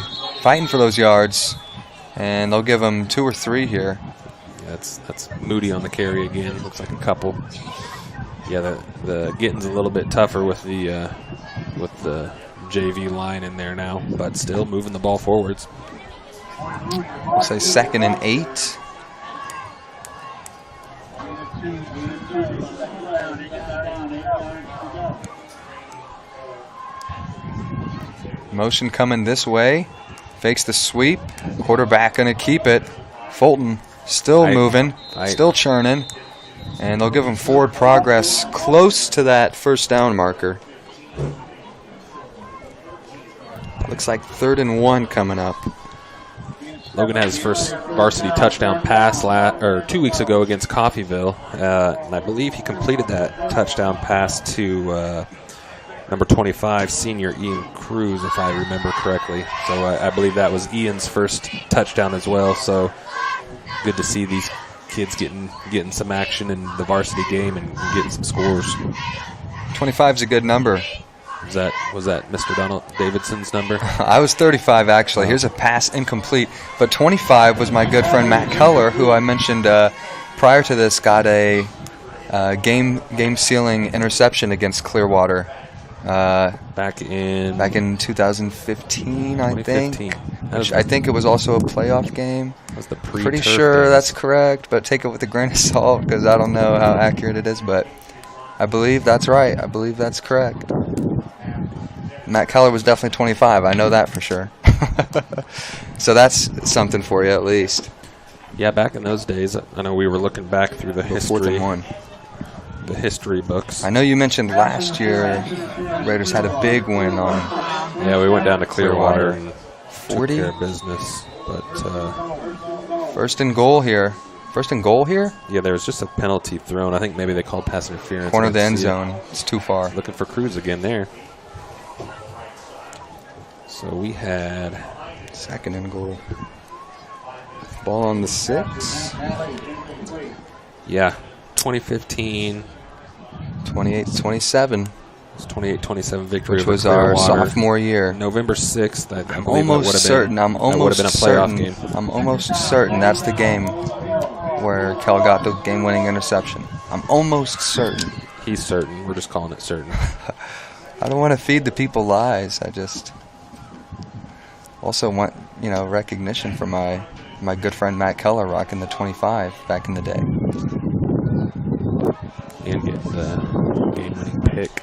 for those yards. And they'll give them 2 or 3 here.
Yeah, that's Moody on the carry again. Looks like a couple. Yeah, the getting's a little bit tougher with the JV line in there now, but still moving the ball forwards.
We'll say 2nd and 8. Motion coming this way. Fakes the sweep. Quarterback going to keep it. Fulton still moving, still churning. And they'll give them forward progress close to that first down marker. Looks like 3rd and 1 coming up.
Logan had his first varsity touchdown pass 2 weeks ago against Coffeyville. And I believe he completed that touchdown pass to number 25, senior Ian Cruz, if I remember correctly. So I believe that was Ian's first touchdown as well. So good to see these kids getting some action in the varsity game and getting some scores.
25 is a good number.
Was that Mr. Donald Davidson's number?
I was 35 actually. Here's a pass incomplete. But 25 was my good friend Matt Keller, who I mentioned prior to this, got a game-sealing interception against Clearwater. Back in 2015, I think. I think it was also a playoff game.
That was the
Pretty sure that's correct, but take it with a grain of salt because I don't know how accurate it is, but I believe that's right. I believe that's correct. Matt Keller was definitely 25. I know that for sure. So that's something for you at least.
Yeah, back in those days, I know we were looking back through the history.
4th and 1.
The history books.
I know you mentioned last year Raiders had a big win on.
Yeah, we went down to Clearwater and
40
took care of business. But
1st and goal here. 1st and goal here?
Yeah, there was just a penalty thrown. I think maybe they called pass interference.
Corner of the end zone. It's too far.
Looking for Cruz again there. So we had
2nd and goal. Ball on the 6.
Yeah, 2015.
28-27.
It's 28-27 victory.
Which was our sophomore year.
November 6th.
I'm almost certain. I'm almost certain.
Game.
I'm almost certain that's the game where Kel got the game-winning interception. I'm almost certain.
He's certain. We're just calling it certain.
I don't want to feed the people lies. I just also want, recognition for my good friend Matt Keller rocking the 25 back in the day.
And get the game-winning pick.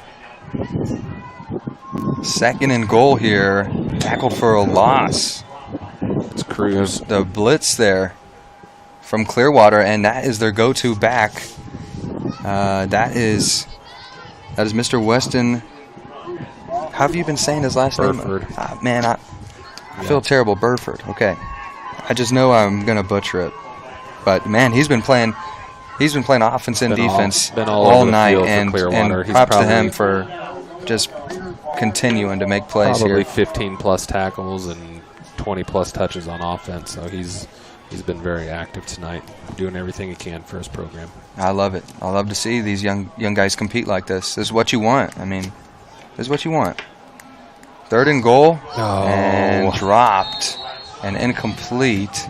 2nd and goal here. Tackled for a loss.
It's Cruz.
The blitz there from Clearwater, and that is their go-to back. That is Mr. Weston. How have you been saying his last
Burford.
name? Man, I feel terrible. Burford. Okay. I just know I'm gonna butcher it. But man, he's been playing offense and defense all night, and props to him for just continuing to make plays
probably
here.
15-plus tackles and 20-plus touches on offense. So he's been very active tonight, doing everything he can for his program.
I love it. I love to see these young guys compete like this. This is what you want. I mean, this is what you want. 3rd and goal, and dropped and incomplete.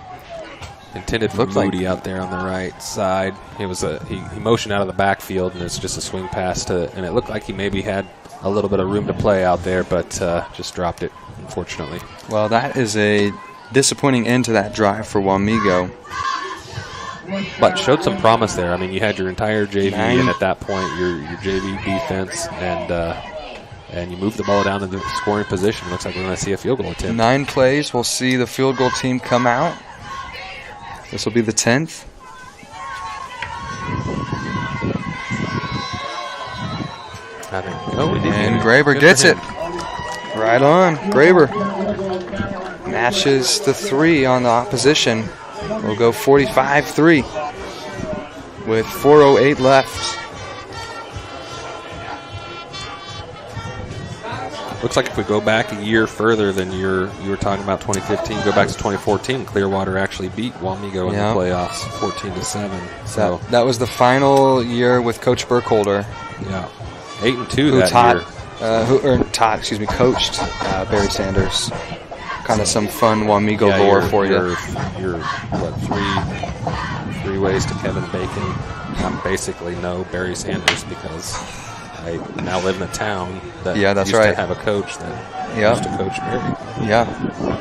Intended for Moody out there on the right side. It was he motioned out of the backfield, and it's just a swing pass and it looked like he maybe had a little bit of room to play out there, but just dropped it, unfortunately.
Well, that is a disappointing end to that drive for Wamego.
But showed some promise there. I mean, you had your entire JV, and at that point, your JV defense, and you moved the ball down to the scoring position. Looks like we're going to see a field goal attempt.
9 plays. We'll see the field goal team come out. This will be the 10th.
I think. Oh,
and Graber gets it. Right on. Graber matches the 3 on the opposition. We'll go 45-3 with 4:08 left.
Looks like if we go back a year further than you were talking about 2015, go back to 2014, Clearwater actually beat Wamego in the playoffs 14-7. So
that was the final year with Coach Burkholder.
Yeah, 8-2 that year.
Coached Barry Sanders. Kind of some fun Wamego lore for you.
You're what, three ways to Kevin Bacon. I basically know Barry Sanders because I now live in a town that used to have a coach that used to coach Barry.
Yeah.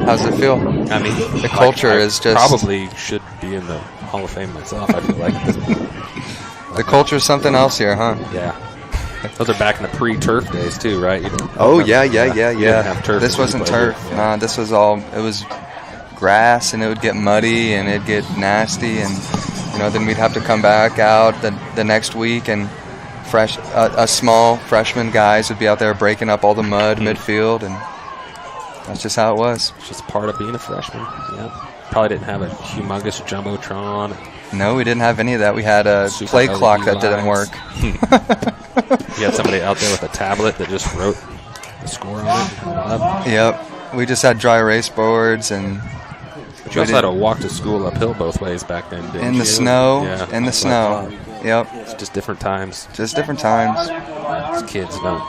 How's it feel?
I mean,
the culture is just...
probably should be in the Hall of Fame myself, I feel like.
The culture is something else here, huh?
Yeah. Those are back in the pre-turf days, too, right?
Yeah. This wasn't turf.
Yeah.
Nah, this was it was grass, and it would get muddy, and it'd get nasty, and, then we'd have to come back out the next week, and small freshman guys would be out there breaking up all the mud midfield, and that's just how it was.
It's just part of being a freshman, yeah. Probably didn't have a humongous Jumbotron.
No, we didn't have any of that. We had a play clock that didn't work.
You had somebody out there with a tablet that just wrote the score on it.
Yep. We just had dry erase boards, and
but you also had to walk to school uphill both ways back then, didn't you?
In the snow.
Yeah.
In the snow. Yep.
It's just different times.
Just different times.
These kids just don't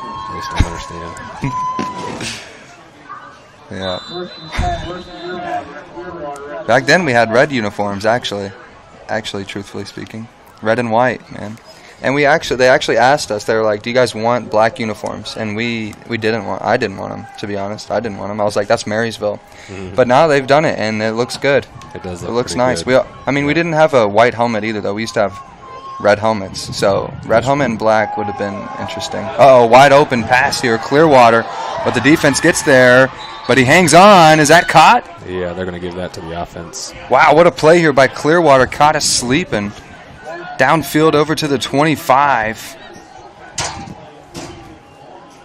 understand.
Yeah. Back then we had red uniforms, actually, truthfully speaking. Red and white, man. And they actually asked us, they were like, do you guys want black uniforms? And I didn't want them, to be honest. I didn't want them. I was like, that's Marysville. Mm-hmm. But now they've done it, and it looks good.
It does look
It looks nice.
Good.
We didn't have a white helmet either, though. We used to have red helmets. So red helmet and black would have been interesting. Wide open pass here, Clearwater. But the defense gets there, but he hangs on. Is that caught?
Yeah, they're going to give that to the offense.
Wow, what a play here by Clearwater. Caught us sleeping. Downfield over to the 25.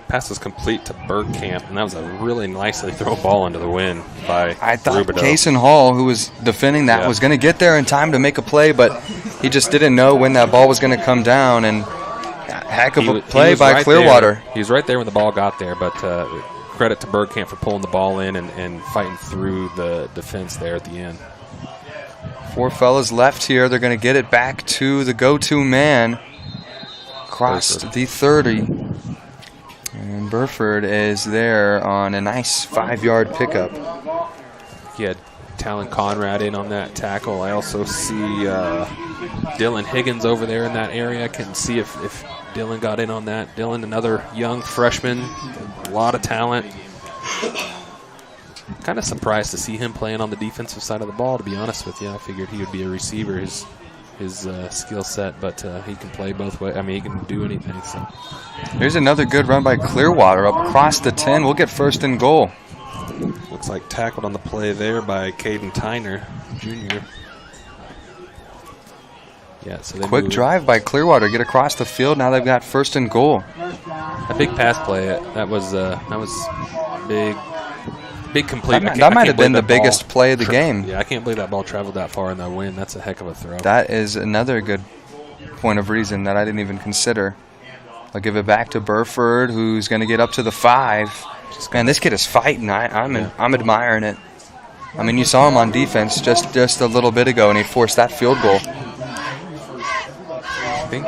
Pass was complete to Bergkamp, and that was a really nicely throw ball into the wind by
I thought
Rubidoux.
Cason Hall, who was defending that, was going to get there in time to make a play, but he just didn't know when that ball was going to come down, and heck of a play by Clearwater.
He was right there when the ball got there, but credit to Bergkamp for pulling the ball in and fighting through the defense there at the end.
4 fellas left here. They're going to get it back to the go-to man. Crossed the 30. And Burford is there on a nice 5-yard pickup.
He had Talon Conrad in on that tackle. I also see Dylan Higgins over there in that area. I can see if Dylan got in on that. Dylan, another young freshman, a lot of talent. Kind of surprised to see him playing on the defensive side of the ball, to be honest with you. I figured he would be a receiver, his skill set, but he can play both ways. I mean, he can do anything. So.
Here's another good run by Clearwater up across the 10. We'll get first and goal.
Looks like tackled on the play there by Caden Tyner, Jr. Yeah, so they
quick drive by Clearwater. Get across the field. Now they've got first and goal.
A big pass play. That was big. Big complete.
That might have been the biggest play of the game.
Yeah, I can't believe that ball traveled that far in the wind. That's a heck of a throw.
That is another good point of reason that I didn't even consider. I'll give it back to Burford, who's going to get up to the 5. Man, this kid is fighting. I'm admiring it. I mean, you saw him on defense just a little bit ago, and he forced that field goal.
I think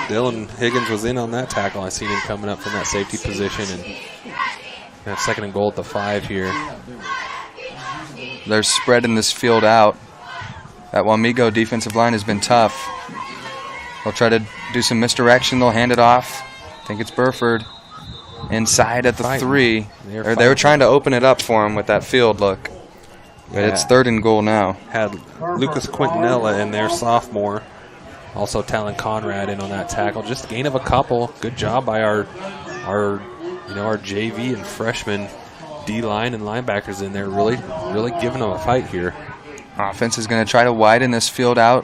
Dylan Higgins was in on that tackle. I seen him coming up from that safety position, and have second and goal at the 5 here.
They're spreading this field out. That Wamego defensive line has been tough. They'll try to do some misdirection. They'll hand it off. I think it's Burford. Inside at the
Fighting.
3.
They're
They were
fighting.
trying to open it up for him with that field look. But it's
Yeah.
3rd and goal now.
Had Lucas Quintanilla in there, sophomore. Also Talon Conrad in on that tackle. Just gain of a couple. Good job by our JV and freshman D-line and linebackers in there. Really giving them a fight here.
Offense is going to try to widen this field out.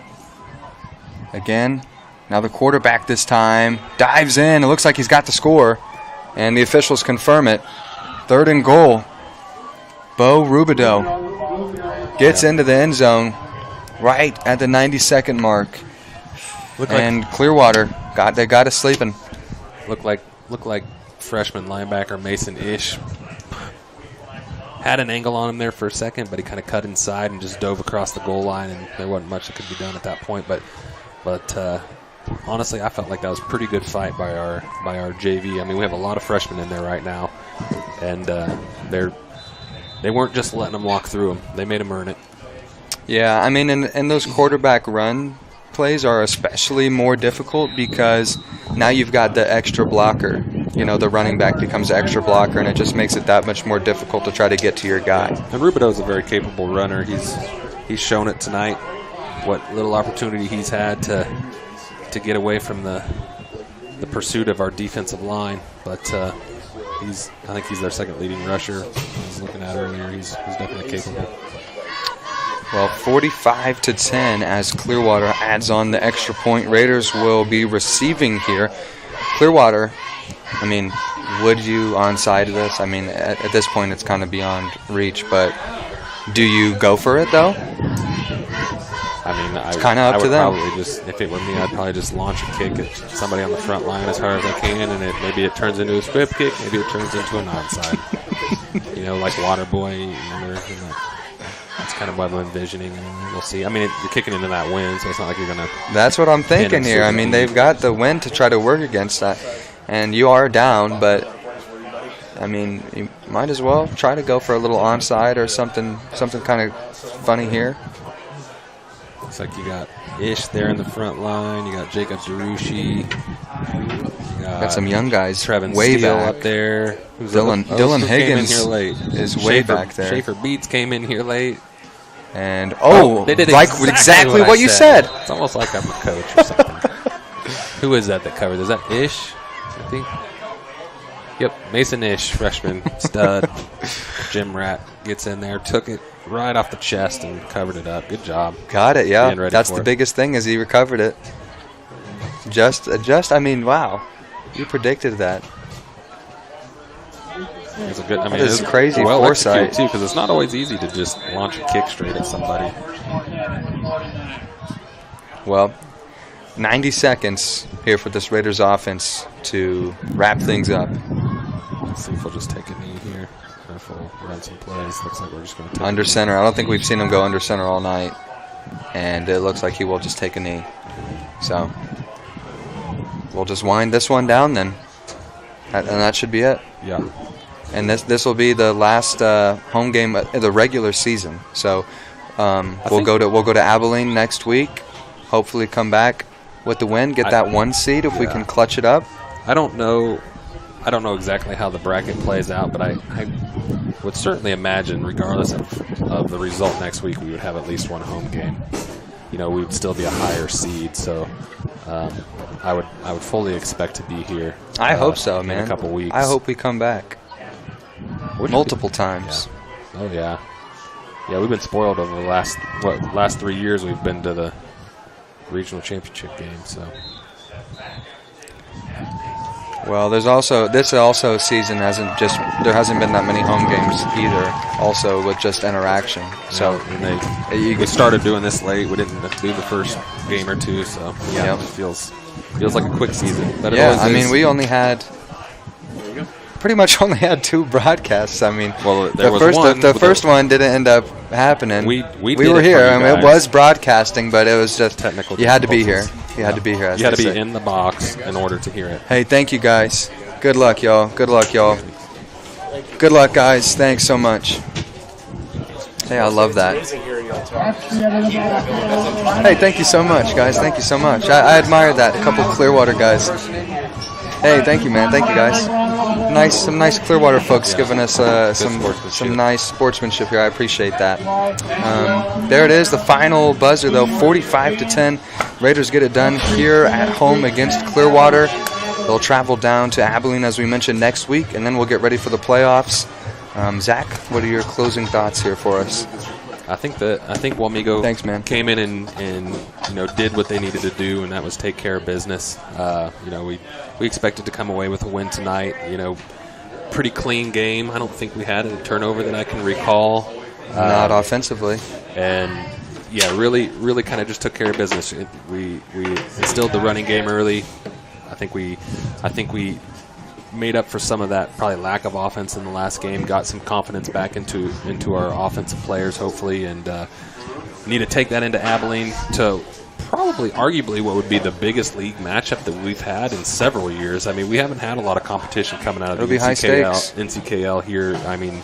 Again. Now the quarterback this time dives in. It looks like he's got the score. And the officials confirm it. 3rd and goal. Bo Rubidoux gets into the end zone right at the 90-second mark. And Clearwater got us sleeping.
Looked like freshman linebacker Mason Ish had an angle on him there for a second, but he kind of cut inside and just dove across the goal line, and there wasn't much that could be done at that point. But honestly, I felt like that was a pretty good fight by our JV. I mean, we have a lot of freshmen in there right now, and they weren't just letting them walk through them. They made them earn it.
Yeah, I mean, and those quarterback run plays are especially more difficult because now you've got the extra blocker. You know, the running back becomes the extra blocker, and it just makes it that much more difficult to try to get to your guy.
And Rubidoux is a very capable runner. He's shown it tonight. What little opportunity he's had to get away from the pursuit of our defensive line, but I think he's their second leading rusher. I was looking at earlier. He's definitely capable.
Well, 45-10 as Clearwater adds on the extra point. Raiders will be receiving here. Clearwater, I mean, would you onside this? I mean, at this point it's kind of beyond reach, but do you go for it though?
I mean,
it's kind of up to them.
Probably just, if it were me, I'd probably just launch a kick at somebody on the front line as hard as I can, and maybe it turns into a squib kick, maybe it turns into an onside. You know, like Waterboy. That's kind of what I'm envisioning. We'll see. I mean, you're kicking into that wind, so it's not like you're going to.
That's what I'm thinking here. I mean, they've got the wind to try to work against that, and you are down, but I mean, you might as well try to go for a little onside or something kind of funny here.
Looks like you got Ish there in the front line. You got Jacob Darushi.
Got some young guys.
Trevin
way
Steele
back
up there.
Dylan Higgins is way back there.
Schaefer Beats came in here late.
And
they did
like exactly what you said.
It's almost like I'm a coach or something. Who is that covered? Is that Ish? I think. Yep, Mason Ish, freshman, stud. Jim Rat gets in there, took it right off the chest and covered it up. Good job.
Got it, yeah. That's the biggest thing is he recovered it. I mean, wow. You predicted that.
It's a good. I mean,
that is crazy foresight
too, because it's not always easy to just launch a kick straight at somebody.
Well, 90 seconds here for this Raiders offense to wrap things up.
Let's see if we'll just take a knee here. Or if we'll run some plays. Looks like we're just going to take
under center. I don't think we've seen him go under center all night, and it looks like he will just take a knee. So we'll just wind this one down then, and that should be it.
Yeah.
And this will be the last home game of the regular season. So we'll go to Abilene next week. Hopefully come back with the win, get that 1 seed if we can clutch it up.
I don't know exactly how the bracket plays out, but I would certainly imagine, regardless of the result next week, we would have at least one home game. You know, we would still be a higher seed, so I would fully expect to be here.
I hope so, man.
In a couple weeks.
I hope we come back multiple times.
Yeah. Oh yeah, yeah. We've been spoiled over the last 3 years. We've been to the regional championship game. So.
Well, this season there hasn't been that many home games either. Also with just interaction. So
we started doing this late. We didn't do the first game or two. So yeah, it feels like a quick season. But
I mean, we pretty much only had 2 broadcasts. I mean, the first one didn't end up happening.
We
were here. I mean, it was broadcasting, but it was just
technical.
You had to be here. You had to be here.
You had to be in the box in order to hear it.
Hey, thank you guys. Good luck, y'all. Good luck, guys. Thanks so much. Hey, I love that. Hey, thank you so much, guys. Thank you so much. I admired that. A couple of Clearwater guys. Hey, thank you, man. Thank you, guys. Some nice Clearwater folks giving us some nice sportsmanship here. I appreciate that. There it is, the final buzzer, though, 45-10. Raiders get it done here at home against Clearwater. They'll travel down to Abilene, as we mentioned, next week, and then we'll get ready for the playoffs. Zach, what are your closing thoughts here for us?
I think Wamego
Thanks, man.
came in and did what they needed to do, and that was take care of business. We expected to come away with a win tonight. Pretty clean game. I don't think we had a turnover that I can recall.
Not offensively.
And yeah, really kind of just took care of business. We instilled the running game early. I think we made up for some of that probably lack of offense in the last game, got some confidence back into our offensive players, hopefully, and need to take that into Abilene to probably arguably what would be the biggest league matchup that we've had in several years. I mean, we haven't had a lot of competition coming out of the NCKL here. I mean,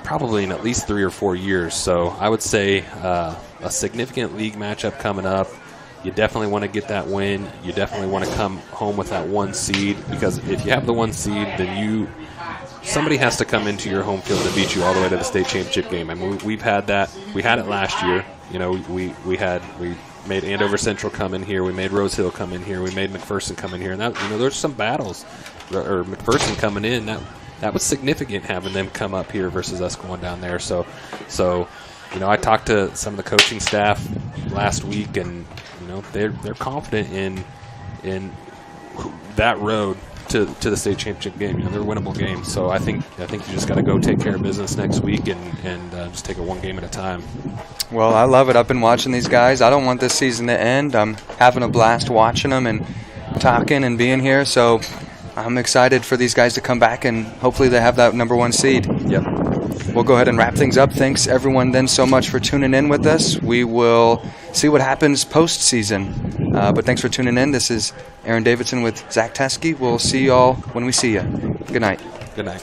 probably in at least 3 or 4 years. So I would say a significant league matchup coming up. You definitely want to get that win. You definitely want to come home with that 1 seed, because if you have the 1 seed, then somebody has to come into your home field to beat you all the way to the state championship game. I mean, we've had that. We had it last year. We made Andover Central come in here. We made Rose Hill come in here. We made McPherson come in here. And that, there's some battles. Or McPherson coming in, that was significant, having them come up here versus us going down there. So I talked to some of the coaching staff last week, and they're confident in that road to the state championship game. They're winnable games. So I think you just got to go take care of business next week and just take it 1 game at a time.
Well, I love it. I've been watching these guys. I don't want this season to end. I'm having a blast watching them and talking and being here. So I'm excited for these guys to come back, and hopefully they have that number 1 seed.
Yep.
We'll go ahead and wrap things up. Thanks, everyone, then so much for tuning in with us. We will see what happens postseason. But thanks for tuning in. This is Aaron Davidson with Zach Teskey. We'll see you all when we see you. Good night.
Good night.